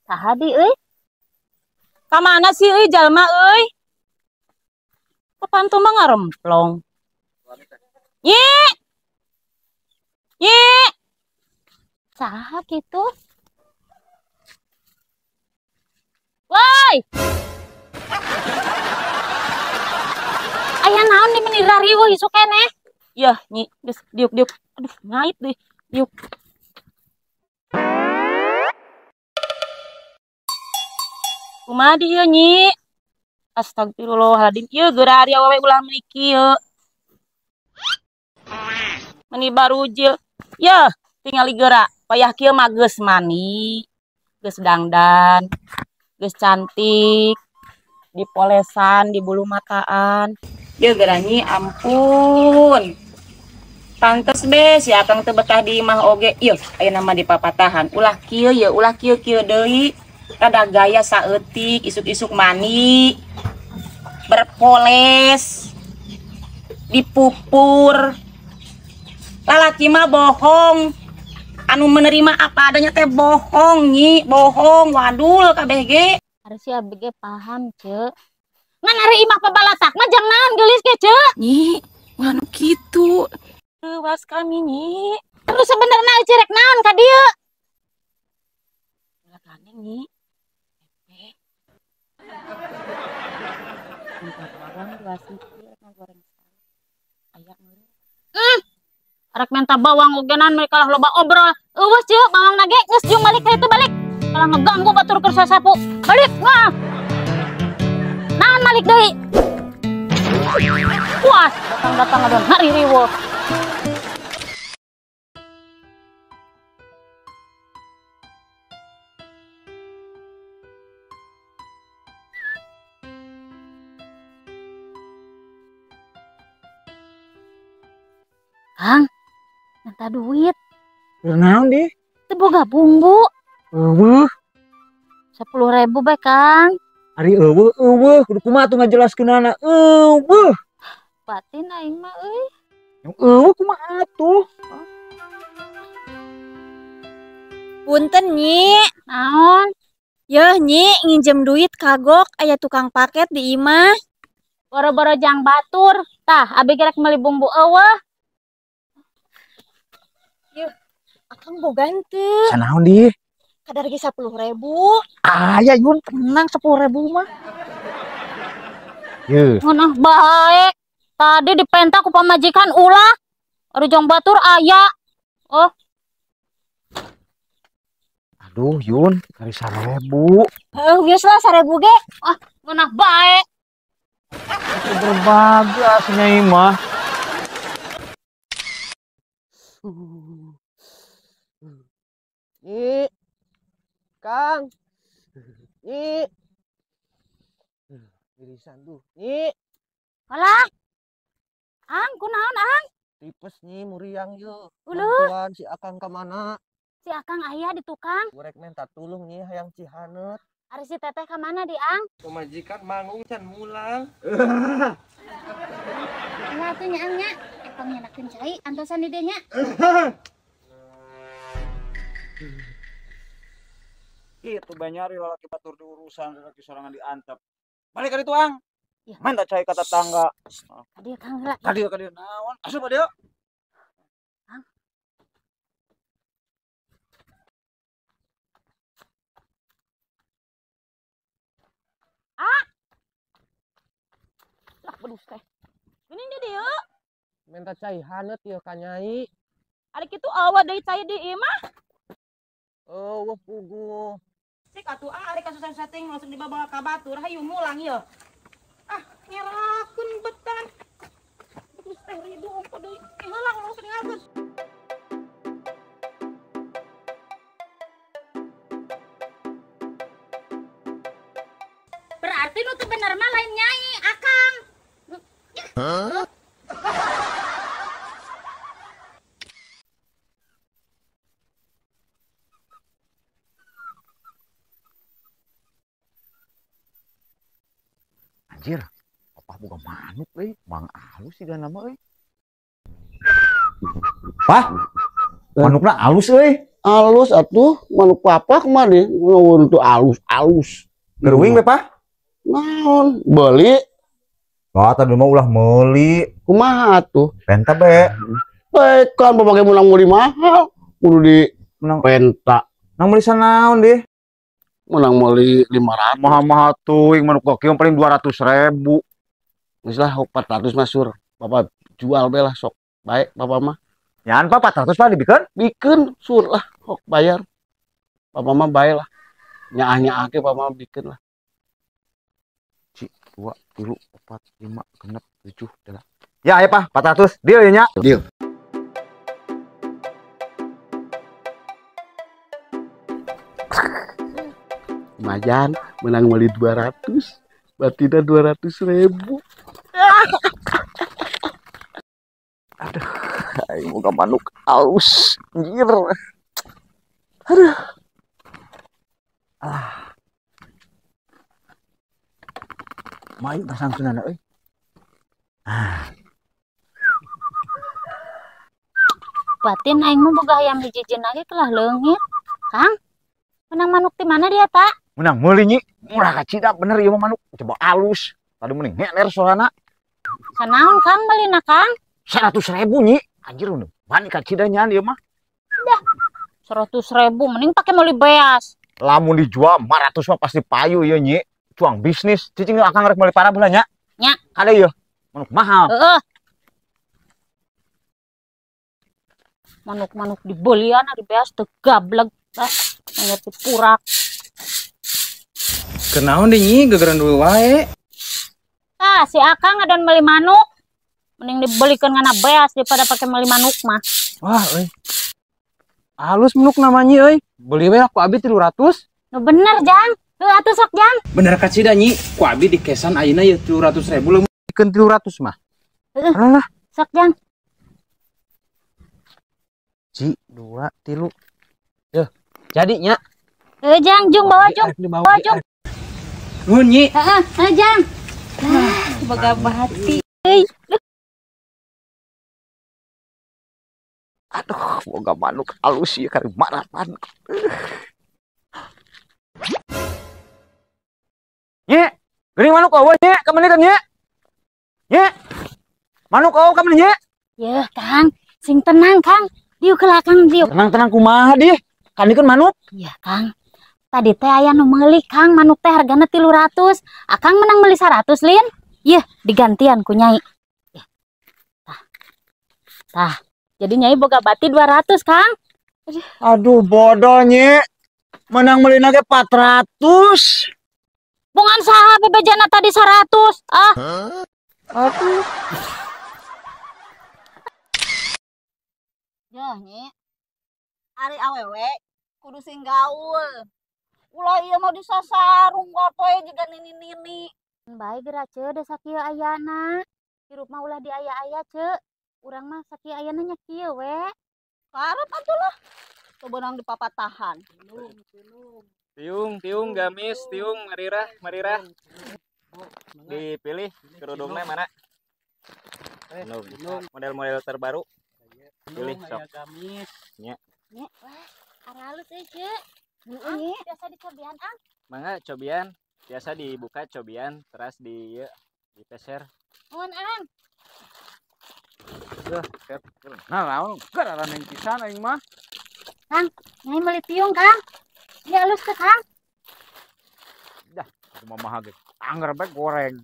Saha di euy? Ka mana sih euy jalma euy? Kapantu mah ngaremplong. Nyi. Nyi. Saha kitu? Woi. Aya naon di menirari euy sok keneh. Yah, Nyi, geus diuk. Aduh, ngait deh. Diuk. Kumaha di ieu, Nyi? Astagfirullahaladzim. Ieu geura ari awewe ulah meuli kieu. Meni barujil. Yah, tingali geura. Payah kieu mah geus mani, geus dangdan, geus cantik, dipolesan, di bulu mataan. Ieu geura Nyi, ampun. Pantes be si akang teu betah di imah oge. Ieu, ayeuna mah di papatahan. Ulah kieu ye, ulah kieu deui. Rada gaya saeutik, isuk-isuk mani. Berpoles. Dipupur. Lalaki mah bohong. Anu menerima apa adanya teh bohong, Nyi, bohong. Wadul kabeh ge. Harus abg paham, Cek. Ngan ari imah pabalatak mah jang naon geulis ge, Cek. Nyi, nganu kitu. Ruas kami, Nyi. Terus sebenarnya cirek naon ka dieu? Ulah kaneng, Nyi. Minta bawang 2 sikil goreng ayak meureun. Arek minta bawang ogenan mereka lah loba obrol. Eueuh, Cek, bawang nage geus jung balik ka itu balik. Kalah ngeganggu batur keur sasapu. Balik, wah. Naon balik deui? Puas, datang adon hari riweuh. Kang, minta duit. Naon di? Teu boga bumbu. Eueuh, 10.000 bae, Kang. ari eueuh, kudu kumaha tuh ngajelaskeunana. Eueuh. Batin aing mah euy. Eueuh kumaha atuh? Punten Nyi, Naon? yeuh Nyi nginjem duit kagok aya tukang paket di imah. Boro-boro jang batur. Tah, abi gerek meuli bumbu eueuh. Akang bogan teu, Sanaon di? kadar ge 10.000. Aya Yun, tenang 10.000 mah. Ye, Ngeunah bae. Tadi dipentak ku pamajikan ulah. Ari jang batur aya. Oh, aduh Yun, kali 1.000. Geus lah 1.000 ge. ngeunah bae. Itu berbagi aslinya imah. Nyi, Kang, Nyi, irisan tuh, Nyi, Alah. Ang, kunaon ang? tipes Nyi, muriang yuk. Uluh. Bantuan si Akang kemana? Si Akang aya di tukang. Gorek minta tulung Nyi, hayang Cihaneut. Ari si Teteh ka mana di Ang? Pemajikan manggung can mulang. Aya atuh nya Ang nya. Akang nyenakeun cai antosan di dieu nya. Itu banyari lalaki batur di urusan, lalaki sorangan diantep. Balik ka ditu Ang. Ya. Main tak cai kata tangga. Kadieu Kang heula. Kadieu naon? Asup dia. Lah bedus teh. Geuning di dieu. Minta cai haneut ieu ka Nyai. Ari kitu awa deui cai di imah. Eueuh puguh. Cik atuh ari kasusah setting langsung dibawa ka batur hayu mulang ieu. Ah, ngerakeun betan. Bedus teh ridu opo deui. Heula langsung ngalkeun. Berarti nu teu bener mah lain Nyai, Akang. Anjir, apa boga manuk euy, Mang Alus siga nama euy. Pah, manukna alus euy. Alus atuh manuk papa kemana ngawon tuh alus Geruing we, Pah. naon beli Wah, tadi mah ulah meuli. kumaha tuh Penta be. kan pemakai menang meuli mahal kudu di Menang penta nang meuli sanaon deh. menang meuli 500 Mahal-mahal tuh yang manuk koki yang paling 200.000. geus lah 400 mah sur bapak jual be lah sok baik bapak mah Nyaan Pak 400 Pak dibikeun. bikin sur lah kok bayar bapak mah baik lah nyaah ke bapak mah bikin lah 2, 3, 4, 5, 6, 7 dah. Ya, ayo Pak, 400. Deal ya nya. deal Majan menang meuli 200 batina 200.000 Ayo moga manuk aus. Anjir. Main pasang sunana euy. Batin aing mah boga hayam hiji-hijina ge kelah leungit. Kang, menang manuk di mana dia, tak? Menang meuli nyi. Murah kacida bener ieu mah manuk. Coba alus. Tadi mending ngeler soalna. Sanaon Kang balina Kang? 100.000 nyi. Anjir udah bani kacida nya ieu mah. 100.000 mending pakai meuli beas. Lamun dijual 500 mah pasti payu ieu nyi. Cuang bisnis. Cicing akang rek meuli para beula nya. Nya. Kada ieu. Manuk mahal. Heeh. Manuk-manuk dibelian di beas teu gableg tah. Ngerti purak. Kenaon deh nyi, gegeran dulu wae. Tah, si Akang ngadon meuli manuk. Mending dibelikeun ngana beas daripada pakai meuli manuk mah. Wah, euy. Halus menuk namanya euy. Beli we aku abi 300. Nu bener, Jang. Heuh atuh sok, Jang. Bener kacida nyi, ku abi di kesan ayeuna ye 300.000 leuh dikeun 300 mah. Heuh. Alah, Sok, Jang. Ci, 2, 3. Yeuh, jadi nya. Heuh, Jang, Jung bawa Jung. Bawa Jung. Nuhun nyi. Heeh, Jang. Boga bahati. Aduh, moga manuk alus ieu karek marapan. Nye, geuning manuk eueuh nye, ka maneh nye. Nye. Manuk eueuh ka maneh nye. Yeuh, Kang. Sing tenang, Kang. Diu ke Kang, diu. Tenang-tenang kumaha di? Kan dikeun manuk. Iya, Kang. Tadi teh aya nu meuli, Kang. Manuk teh hargana 300. Akang menang meuli 100, Lin. Yeuh, digantian ku Nyai. Yah. Tah. Jadi Nyai boga bati 200, Kang. Aduh, bodoh nye. Menang meulina ge 400. Bungan saha bebejana tadi 100. Ah. Aduh. Yah, Nyi. Ari awewe kudu sing gaul. Ulah ieu mah disasarung poe jiga nini-nini. Bae geura ceu da sakieu ayana. Hirup mah ulah diaya-aya, Ceu. Urang mah sakieu ayana nya kieu we. Karep atuh lah. Sebenang di papatahan. Tiung gamis, tiung marirah. Dipilih kerudungnya mana? Model-model terbaru. Pilih sok. Gamis. Nya, wah, ara halus euy, Ceu. Heeh, biasa dicobian, Ang. Mangga cobian, biasa dibuka cobian, terus dipeser. Nuhun, Ang. Nah, lawan gara neng pisan aing mah. Kang, Nyai meuli tiung, Kang. Dia halus teh, Kang. Dah, kumaha ge. Angger bae goreng.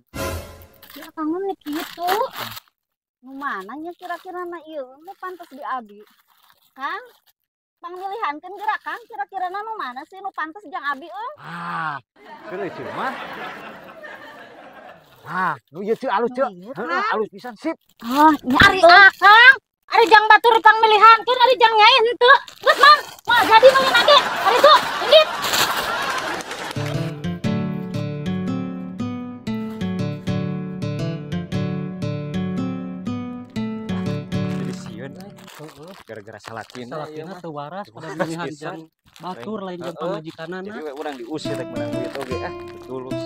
Ya, Kang mah kitu. Nu mana nya kira-kira na ieu nu pantes di abi? Kang, pamilihankeun geura Kang, kira-kira nu mana sih nu pantes jang abi euy? Ah, geuleuh Ceu mah. Ah, nu ieu Ceu alus Ceu. Heeh, alus pisan sip. Oh, nyari Akang. Ari jang batur pamilihankeun, ari jang Nyai henteu. Geus, Mang. Moal jadi meulina ge. Ari tuh, indit. Jadi sieun gara-gara salatina teu waras pada pemilihan jang batur lain jang pamajikanana. Jadi we urang diusir rek menang duit oge tulus.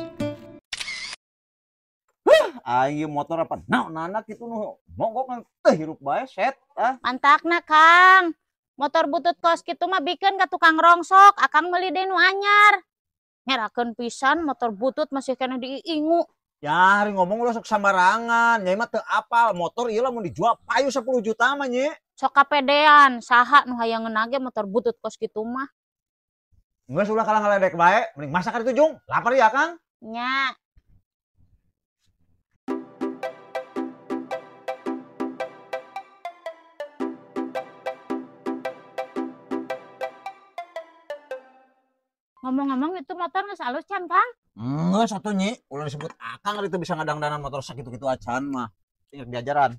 Ayo motor apa? Anak itu nu mogok teh hirup bae set. Mantakna Kang. Motor butut kos kitu mah bikin ka tukang rongsok, akang meuli deui nu anyar. Ngerakeun pisan motor butut masih kena diingu. Ya, hari ngomong lo sok sambarangan. Nyai mah teu apal motor ieu lamun dijual payu 10 juta mah nya. Sok kapedean, saha nu hayang ngeunage motor butut kos kitu mah. Geus ulah kalah ngaledek bae, mending masak ari tujung. Lapar ya, Kang? Nya. Ngomong-ngomong itu motor geus alus can, Kang? Geus atuh nyi, ulah disebut akang ari teu bisa ngadangdanan motor sakitu-kitu acan mah. Ingat diajaran.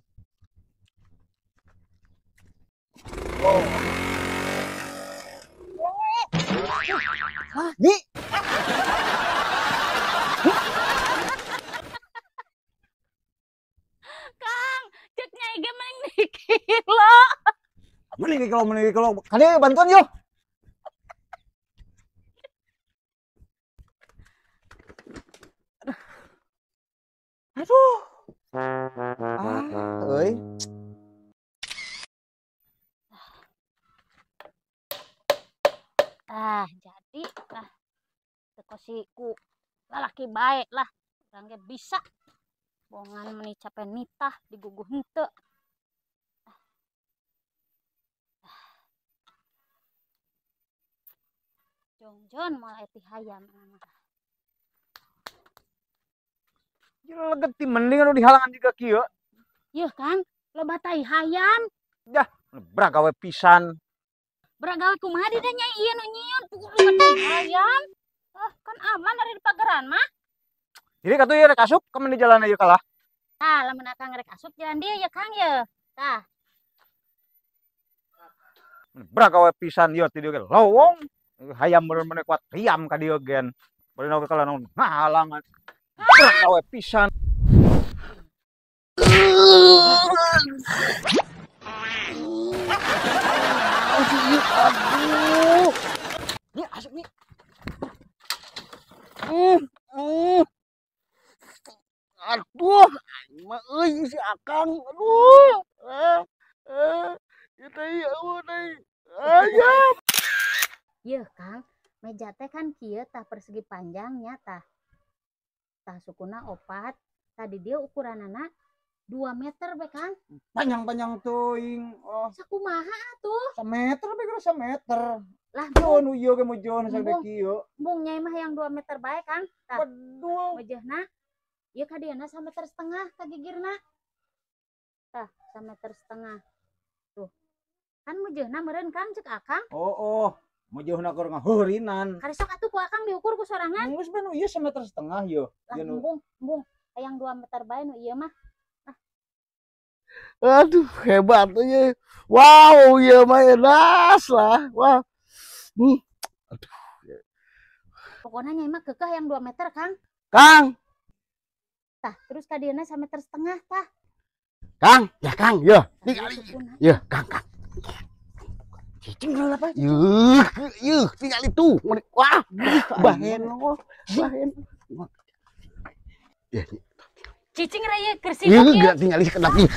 Oh. Hah, Nyi? Kang, cek nyai ge mending dikilo. Mending dikilo. Kade bantuan yuk. Aduh. Euy. Jadi teu siku lalaki bae lah. Urang ge bisa. Bohongan meuni capek nitah diguguh henteu. Jongjon mulai ti hayam mah. Jero legeti mending anu dihalangan juga kieu. Yeuh Kang, loba tai hayam. Dah, bragawe pisan. Beragawe kumaha di nya ieu nu nyieun pukul loba tai hayam. Kan aman dari di pageran mah. Jadi katu ieu rek asup ka di jalan ieu kalah. Tah, lamun akang rek asup jalan dia ya Kang ye. Tah. Bragawe pisan ieu ti dieu ge lowong. Hayam bener-bener kuat riam ka dieu gen. Bari naon kalah naon ngahalangan. Bragawe pisan. Aduh. Nih asup nih. Aduh, mah euy si Akang. Aduh. Ieu teh eueuh teh. Ayam. Yeuh Kang, meja teh kan kieu tah persegi panjangnya tah. Tah sukuna 4. Tadi dia ukuranana 2 meter be Kang. Panjang-panjang teuing. Oh, Sakumaha atuh? 1 meter be kira 1 meter. Lah Jono ieu ge mah jono sagede kieu. Mbung nyai mah yang 2 meter bae Kang. Tah. Waduh. Wajahna ieu kadiana 1,5 meter ka gigirna. Tah, 1,5 meter. Tuh. Kan mujeuhna meureun Kang cek Akang. Oh. Mujeuhna keur ngaheurinan. Karesok atuh ku Akang diukur ku sorangan. Geus be nu ieu 1,5 meter ieu. Lah mbung hayang 2 meter bae nu ieu mah. Aduh, hebat ya. Wow, ya maenas lah. Wah. Aduh. Pokoknya nyai mah kekeh yang 2 meter Kang. Kang, Tah, terus kadieuna 1,5 meter tah. Kang, ya Kang, ya. Ya, Kang. Cicing apa? Yuh, tinggal itu. Wah, bahen. Cicing raya kersi Gerak tinggal di kedap nih.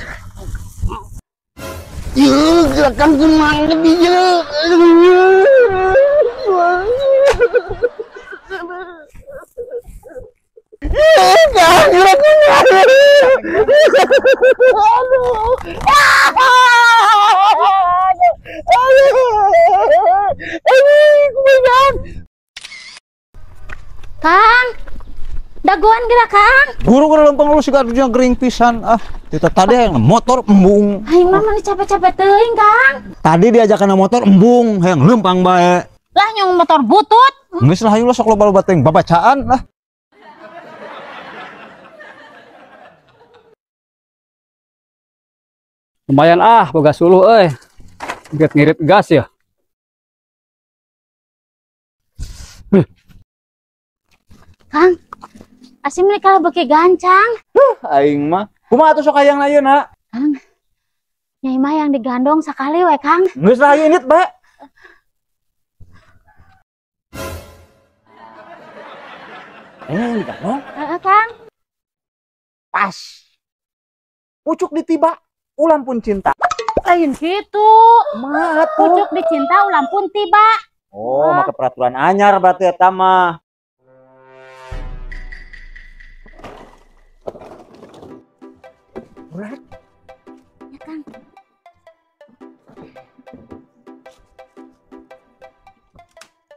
Gerakan kumang lebih je. Kang, gerakannya. Kang, dagoan gerakan. Guru lempeng lu siga yang kering pisan. Kita tadi yang motor embung. Aing mah mani capek-capek teuing Kang. Tadi diajakan motor embung, hayang lempang bae. Lah nyong motor butut. Geus lah hayu sok loba-loba teh babacaan lah. Lumayan boga suluh euy. Ngirit gas ya. Kang, asim ini kalah beki gancang. Aing mah. Kumaha atuh sok hayang ayeuna? Kang, nyai mah yang digandong sakali we Kang. Geus lah hayu init bae. Ini digandong? Kang. pas. Pucuk ditiba, ulam pun cinta. Lain gitu. Kumaha tuh? Pucuk dicinta ulam pun tiba. Oh, maka peraturan anyar berarti eta mah. Ya Kang.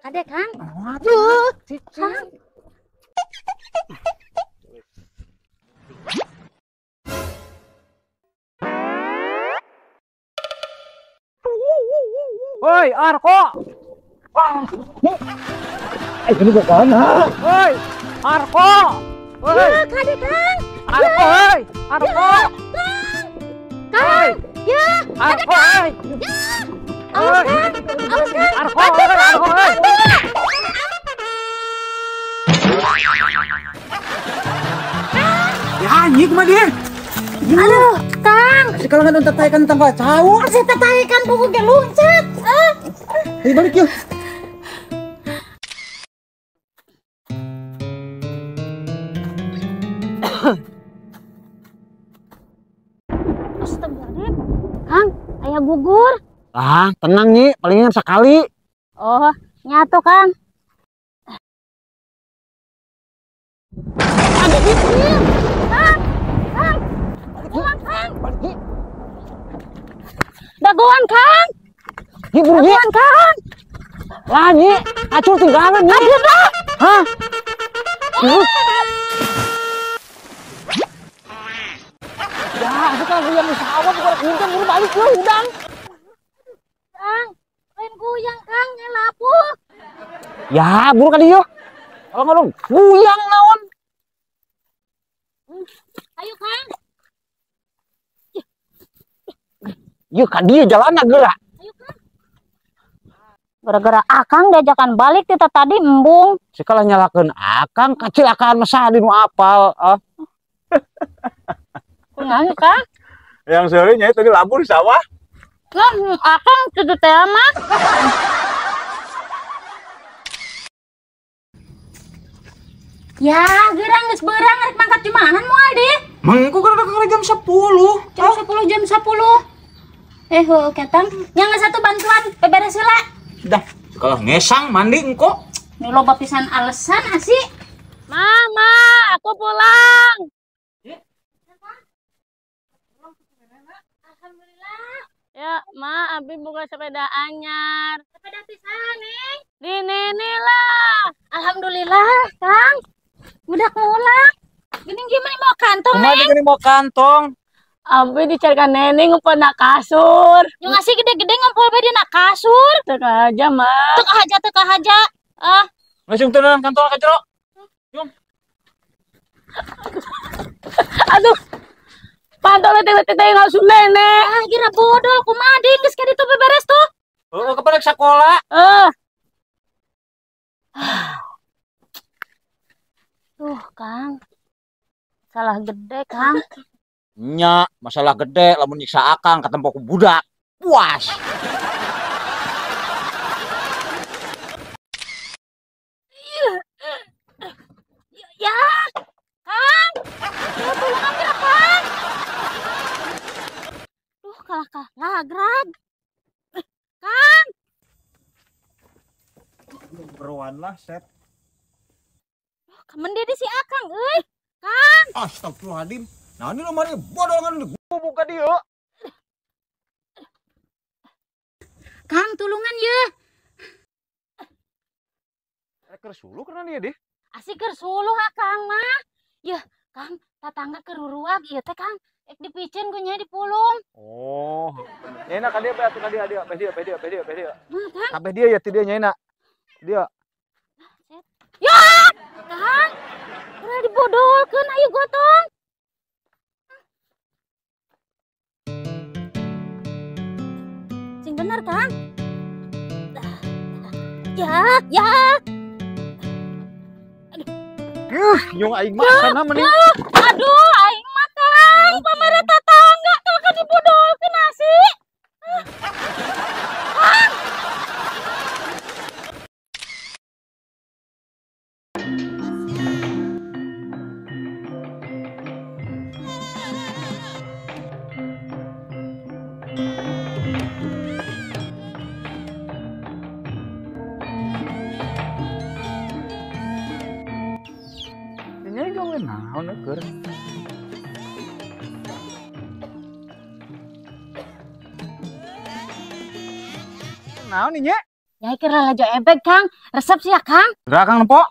Ada Kang? Aduh, Kang. Woi, Arko. Ini ke mana? Woi, Arko. Woi, Ya, kade Kang. Arko, woi. Arko. Kang. Ya, Arko, woi. awas Kang. Awas Kang. Arko, woi, Arko, woi. Ya, anjing mah dia. Aduh, Kang. Sekarang kan untuk taikan tambah jauh. Saya tertarikan buku ke loncat. Ayo balik yuk. Astagfirullahaladzim. Kang, ayah gugur. Ah, tenang Nyi, palingan sekali. Oh, nyatu Kang. Ada di sini. Kang, Kang. Pulang Kang. Dagoan Kang. Nyi, buru Nyi. Dagoan Kang. Lah Nyi, acur tinggalan Nyi. Hadir lah. Hah? Ya, sekarang yang pesawat bukan hujan, buru balik yuk, udang. Kang, lain kuyang Kang, ngelapuh. Ya, buru kali yuk. Kalau nggak dong, buyang naon. Ayo Kang. Yuk, kan dia jalan gerak. Ayo Kang. Gara-gara Akang diajakan balik kita tadi embung. Sekali nyalakan Akang, kecelakaan masa di nu apal. Kunaon Kang? Yang seharinya tadi labur di sawah. Kan Akang tutu teh mah. Ya, gerang geus beurang rek mangkat di mana moal di? Mangku gara-gara jam 10. Jam 10 jam 10. Heuh, ketang. Nya satu bantuan beberes heula. Dah, kalau ngesang mandi engko. Nu loba pisan alasan asih. Mama, aku pulang. Alhamdulillah. Ya, Ma, Abi buka sepeda anyar. Sepeda pisan, Neng. Di Nene lah. Alhamdulillah, Kang. Udah pulang. Gini gimana mau kantong, Kumaha Neng? gini mau kantong? Abi dicarikan Nene ngumpul nak kasur. Yang ngasih gede-gede ngumpul bae di nak kasur. Teka aja, Ma. Teka aja. Ah, Langsung tenan kantong ka jero. aduh. Pantau letih-letih teh langsung Nene. Ah, kira bodol kumaha ding geus ka ditu beberes tuh. Oh, kepada sekolah. Tuh, Kang. Salah gede, Kang. Nya, masalah gede lamun nyiksa Akang katempo ku budak. Puas. Ya, Kang. Ya, tolong ambil Kang. Duh, kalah grab. Kang. Beruan lah, set. Kemen di si Akang, euy. Kang. Astagfirullahaladzim. Nah, ini lemari bodongan buka dia. Kang, tulungan ye. Keur suluh kana dia deh. Asik keur suluh Akang mah. Yeuh, Kang, tatangga keur ruruag ieu teh Kang. Ek dipicen ku nya dipulung. Oh. Nyeuna ka dia bae atuh ka dia. Mah, Kang. Kabeh dia ya ti dia nyeuna. Dia. Ya, Kang. Udah dibodolkeun ayo gotong. Sing bener, Kang. Ya. Yung aing mah sana mending. Aduh, aing mah Kang, pamere tatangga teh kan dibodolkeun nasi. Kang. Ker. Naon nih, Nya? Nyai kira lajo ebek, Kang. Resep sih ya, Kang. Gerak Kang Nempo.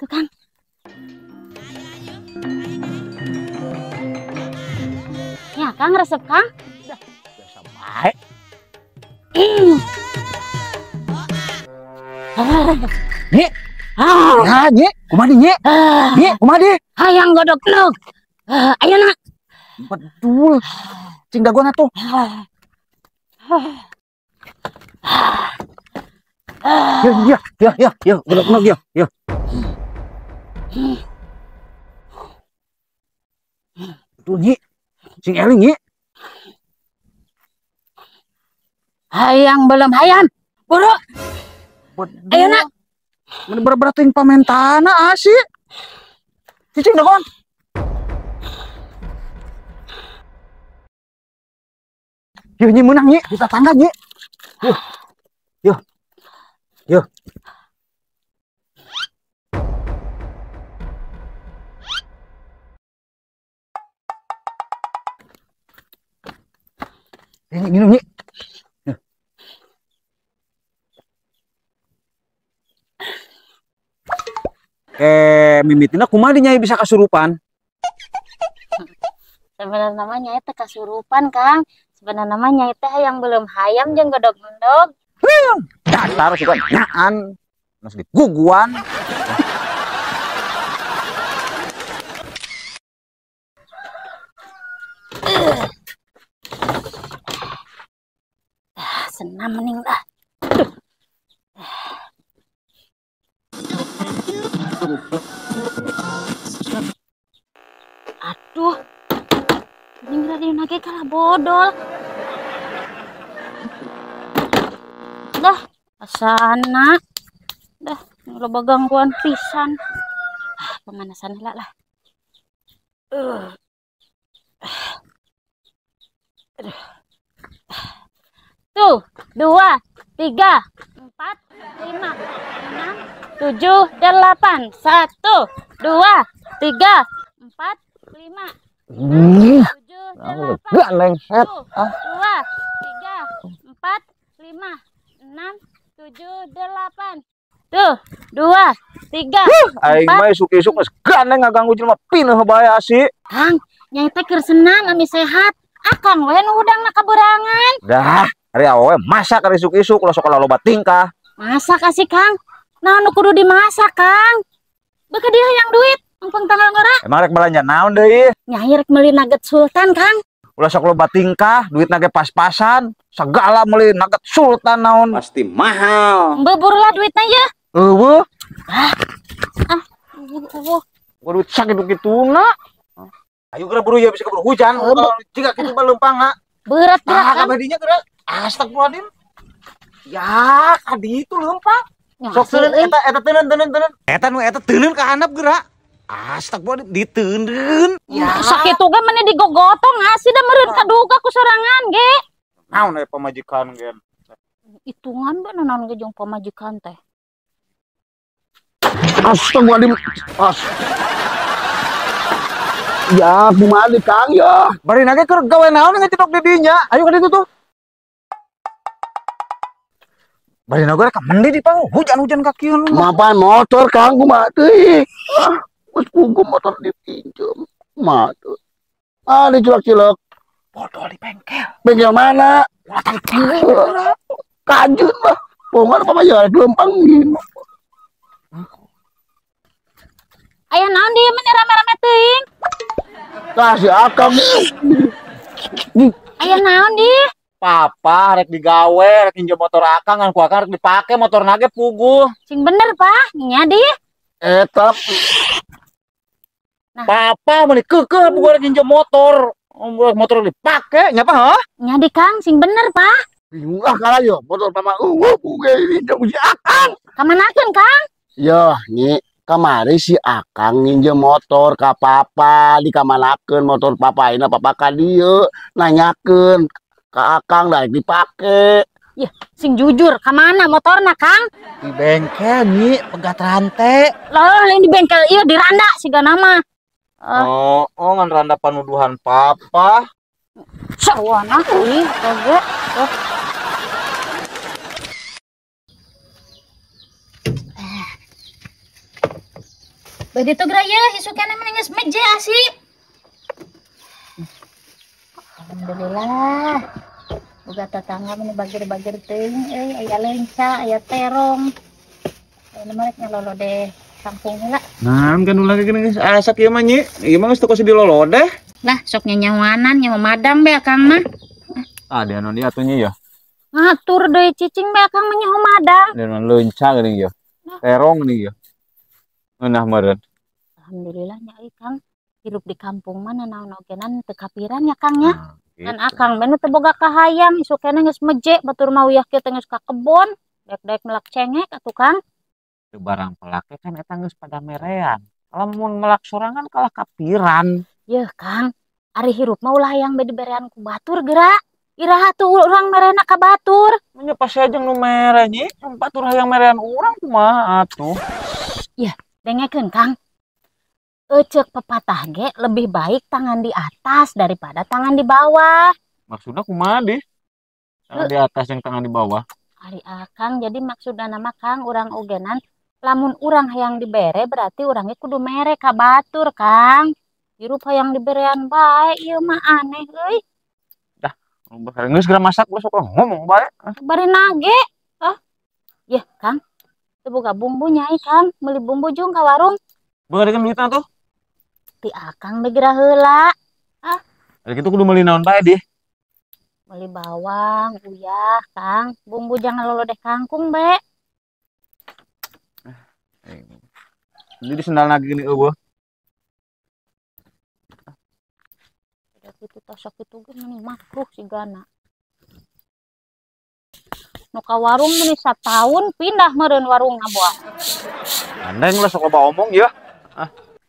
Tuh, Kang. Ya, Kang, resep, Kang. Biasa baik. Nih. Ya, Nya. Kumaha di, Nya? Nya, kumaha di? Hayang godok nuk. Ayeuna. Betul. Cing daguan atuh. Ya, godok nuk ya. Tuh, Nyi. Sing eling, Nyi. Hayang belum hayam. Buru. Ayeuna. Bener-bener pamentana asih. Cicing daguan. Yuk, Nyi menang, Nyi. Kita tangga, Nyi. Yuk. Ini minum, Nyi. Mimitina kumaha Nyai bisa kasurupan? Sebenarnya namanya itu kasurupan, Kang. Sebenarnya namanya itu yang belum hayam jeung godog-godog. Dasar suka nyaan. Mas diguguan. Senam mending dah. Aduh. Ini radio nage kalah bodol. Dah, asana. Dah, loba gangguan pisan. Pemanasan heula lah. Tuh, 2, 3, 4, 5, 6, 7, 8. 1, 2, 3, 4, 5. 7, 8. Gak lengset. 2, 3, 4, 5, 6, 7, 8. Tuh, 2, 3, 4. Aing mah isuk-isuk geus gandeng ngaganggu jelema pineuh bae asih. Kang, nyai teh keur senam ami sehat. Akang we nu hudangna kaberangan. Dah, hari awewe masak ari isuk-isuk ulah sok loba tingkah. Masak kasih Kang. Naon nu kudu dimasak, Kang? Beukeut dia yang duit, mumpung tanggal ngora. Emang rek belanja naon deui? Nyai rek meuli nugget sultan, Kang. Ulah sok loba tingkah, duit nage pas-pasan, segala meuli nugget sultan naon. Pasti mahal. Bebur lah duitnya ya. Eueuh. Eueuh. Duit sakit kituna. Ayo geura buru ya bisa keburu hujan. Jika kitu mah leumpangna. Berat gerak, Kang. Kabadinya geura. Astagfirullahaladzim. Ya, kadi itu leumpang. Sok teuneun eta teuneun. Eta teuneun ka handap geura. Astagfirullahaladzim diteuneun. Ya, sakitu ge meni digogotong asih da meureun kaduga ku sorangan ge. Naon aya pamajikan gen? Hitungan bener naon ge jeung pamajikan teh. Astagfirullahaladzim. Ya, kumaha di Kang ya. Bari nage keur gawe naon ngecedok di dinya. Ayo ka ditu tuh. Bari nage rek mende di pang hujan-hujan kakieun. Mapan motor Kang kumaha teuing. Geus punggung motor dipinjem. Kumaha teu. Diculek-culek. Bodol di bengkel. Bengkel mana? Kanjut mah. Pongan apa ya lempang gini. Aya naon dieu meni rame-rame teuing? Kasih akang. Aya naon di? Papa rek digawe, rek pinjem motor akang ngan ku akang rek dipake motor nage puguh. Sing bener, Pak. Nya di. Eta. Nah. Papa meuli keukeuh puguh rek pinjem motor. Motor dipake nya apa, heuh? Nya di, Kang. Sing bener, Pak. Bingung kalau yo motor mama buge pinjem si akang. Kamanakeun, Kang? Yo, Nyi. Kamari si akang nginjem motor ka papa dikamanakeun motor papa ayeuna papa ka dieu nanyakeun ka akang daek dipake. Yah, sing jujur, kamana motorna, Kang? Di bengkel Nyi, pegat rantai. Loh, lain di bengkel ieu di randa siga nama. Ngan randa panuduhan papa. Sawana euy, oge. Begitu geraya, isukana meninges meja asih. Alhamdulillah. Boga tetangga meni bagir-bagir teuing aya leunca, aya terong. Aya merek nyalolo deh kampung heula. Nah, kan ulah gini geus asak ieu mah nyi. Ieu mah geus teu kudu dilolodeh. Lah, sok nyanyawanan nyawa madang be akang mah. Dia anu dia atuh nyi ya. Ngatur deui cicing be akang mah nyawa madang. Dia anu leunca geuning ya. Terong nih ya. Eunah meureun. Alhamdulillah nyai Kang. Hirup di kampung mana naon ogenan teu kapiran ya Kang ya. Kan akang bener teu boga kahayang isu keneh geus meje batur mah uyah kieu teh geus ka kebon. Dek-dek melak cengek atuh Kang. Teu barang pelake kan eta geus pada merean. Lamun melak sorangan kalah kapiran. Yeuh Kang, ari hirup mah ulah hayang bade berean ku batur geura. Iraha tuh urang merena ka batur. Nya pas aja nu mere nyi, batur hayang merean urang kumaha atuh. Yah, dengekeun Kang. Cek pepatah ge lebih baik tangan di atas daripada tangan di bawah. Maksudnya kumaha deh? Tangan di atas yang tangan di bawah. Ari akang jadi maksudna nama Kang urang ogenan lamun urang hayang dibere berarti urangnya kudu mere ka batur Kang. Hirup hayang diberean bae ieu mah aneh euy. Dah, bakal geus segera masak besok ngomong bae. Bari nage. Yah Kang. Teu boga bumbu nyai Kang, meuli bumbu jeung ka warung. Beungeurkeun duitna tuh. Ti akang begira heula. Ari kitu kudu meuli naon bae deh. Meuli bawang, uyah, Kang. Bumbu jangan lolodeh kangkung be. Jadi sendal lagi gini eueuh. Da kitu tasok kitu ge meni makruh sigana. Nu ka warung meni sataun pindah meureun warungna boa. Andeng lah sok loba omong ya.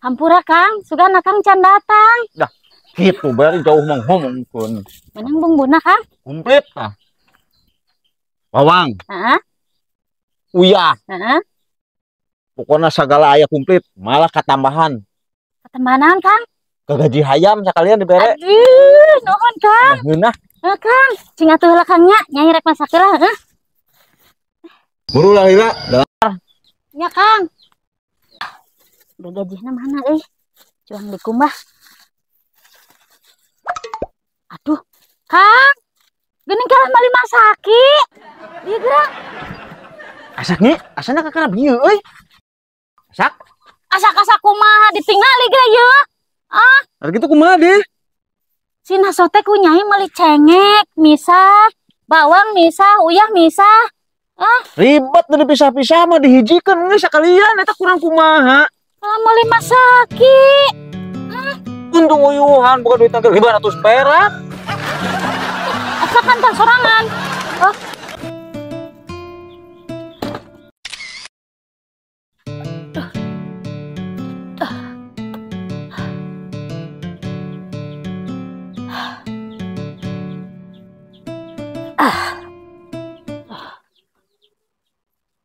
Hampura Kang, sugana Kang can datang. Dah, kitu bae jauh mah ngomongkeun. Menang bumbuna Kang? Komplit tah. Bawang. Heeh. Uyah. Heeh. Pokoknya segala aya komplit, malah katambahan. Katambahan Kang? Kagaji hayam sakalian dibere. Aduh, nuhun Kang. Ngeunah. Kang, cing atuh heula Kang nya, nyai rek masak heula heuh. Buru lah Lila. Nya Kang. Gagajihna mana euy? Cuang dikumbah. Aduh, Kang. Geuning kalah bali masaki. Ieu geura. Asak nih, asana ka kana bieu euy. Asak. Asak-asak kumaha ditingali ge ieu. Ari kitu kumaha deh? Si naso teh ku nyai meuli cengek, misah, bawang misah, uyah misah. Ribet teu dipisah-pisah mah dihijikeun geus sakalian eta kurang kumaha. Meuli masaki. Untung uyuhan bukan duit tanggal 500 perak. Asakan tan sorangan.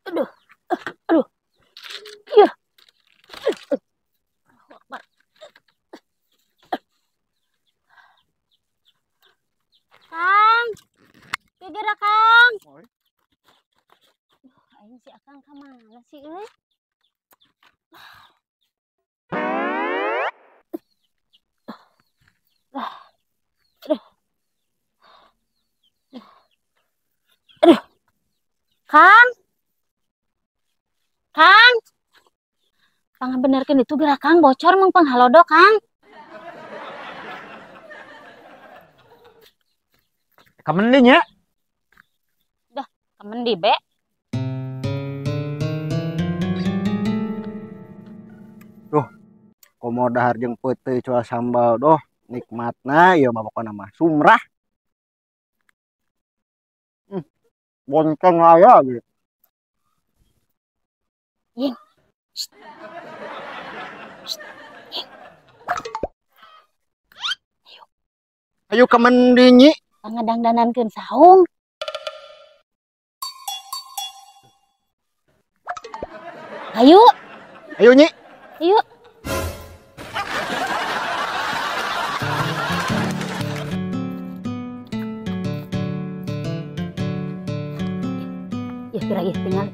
Aduh. Iya. Kang. Gegera Kang. Aing si Akang ka mana sih euy? Aduh. Kang. Kang. Pangabenerkeun itu geura Kang bocor mung panghalodo Kang. Kamendi nya. Dah, kamendi be. Duh, komo dahar jeung peuteuy coa sambal doh, nikmatna ieu mah pokona mah sumrah. Bonceng aya gitu. Ying. Ayo kamendi nyi. Pangadangdanankeun saung. Ayo. Ayo nyi. Ayo. Kira ieu tinggal.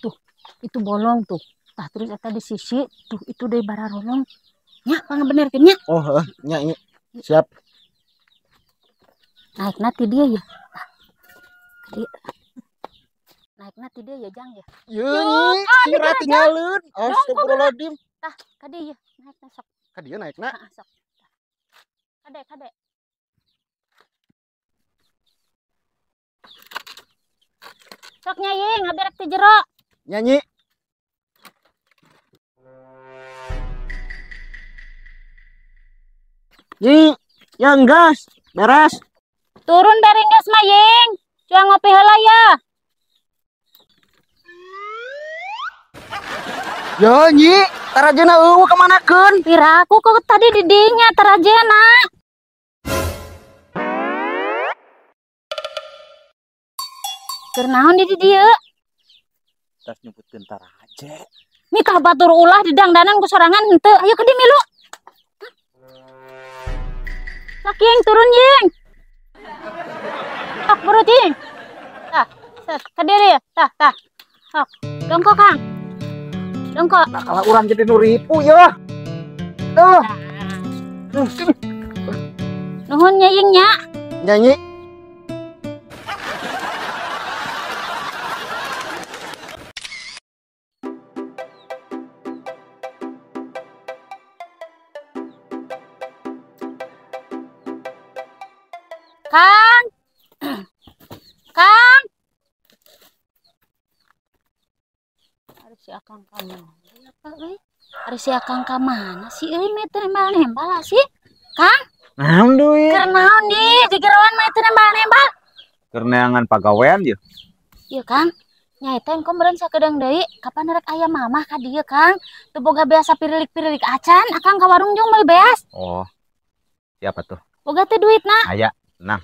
Tuh, itu bolong tuh. Tah terus eta di sisi, tuh itu deui bara rolong. Nya, pangabenerkeun nya. Oh, nya. Siap. Naikna ti dia ya. Tah, naikna ti dia ya Jang ya. Yeung, sira tinggalin. Astagfirullahaladzim. Tah, ka dieu naikna sok. Ka dieu naikna. Heeh, sok. Kade. Sok Nyai, ngaberek ti jero. Nyanyi. Nyi, yang gas, beres. Turun dari gas Maying. Cua ngopi heula ya. Ya Nyi, tarajena eueuh kemanakeun? Piraku kok tadi di dinya tarajena. Keur naon di dieu? Tas nyebutkeun taraje. Mikah batur ulah di dangdanan ku sorangan henteu. Ayo ke di milu. Sok Ying, turun Ying. Sok buru Ying. Tah, set ke diri ya. Tah. Sok. Dongkok Kang. Dongkok. Nah, kalau urang jadi nu ripu ya. Tuh. Nuhun nya Ying nya. Nyanyi. Kang. Kang. Ari si Akang ka mana? Ari si Akang ka mana sih? Euy meh teu nembal-nembal sih. Kang. Naon deui? Keur naon di digerowan mah teu nembal-nembal. Keur neangan pagawean ya. Ieu Kang. Nyai teh engko meureun sakedeung deui. Kapan rek aya mamah ka dieu Kang? Teu boga biasa pirilik-pirilik acan. Akang ka warung jeung meuli beas. Oh. Siapa tuh? Boga teh duitna. Aya. Nah.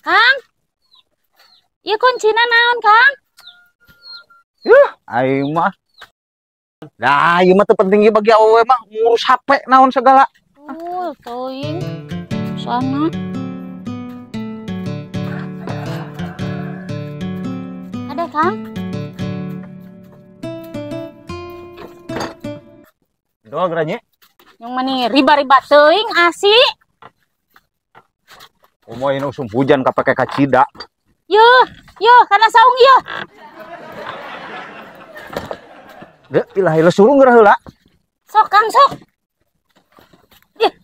Kang. Ieu kuncina naon Kang? Aing mah. Nah, ieu mah teu penting bagi awewe mah ngurus HP naon segala. Toing. Sana. Ada Kang? Doa geranya. Yang mani riba-riba teuing asih. Kumaha ini usum hujan kapake kacida. Yo, kana saung yo. Deuh, ilahi lesurung geura heula. Sok Kang, sok.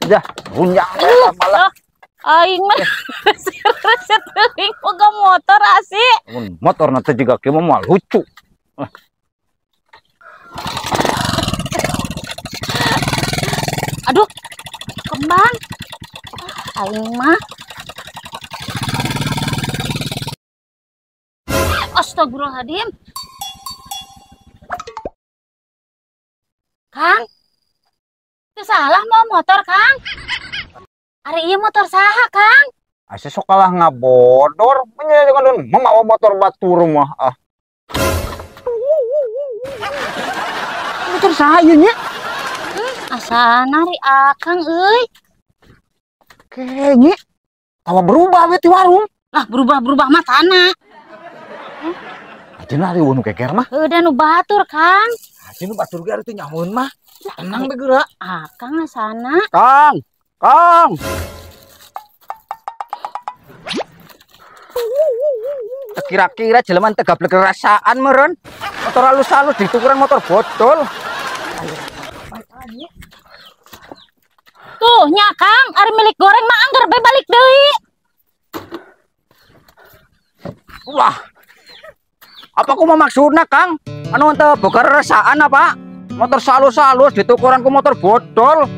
Dah, gunjang malah. Aing mah reset teuing boga motor asih. Mun motorna teh jiga kieu mah lucu. Aduh, kembang. Aing mah. Astagfirullahaladzim. Kang, itu salah mau motor Kang. Ari ieu motor saha Kang? Asa sok kalah ngabodor, menyejeun memawa motor batur mah ah. Motor saha ieu nya? Asana ri Akang euy. Kayaknya tawa berubah we ti warung. Lah berubah mah tanah. Ajeuna ari nu keker mah. Heuh nu batur Kang. Ajeuna batur ge ari teh nyamun mah. Tenang we geura. Akang asana. Kang. Kira-kira jelema teh gablek rasaan meureun. Motor halus-halus ditukuran motor bodol. Tuh nya Kang, ari milik goreng mah anggar bae balik deui. Wah. Apa ku maksudna Kang? Anu teh boga rasaan apa? Motor salus-salus ditukuran ku motor bodol.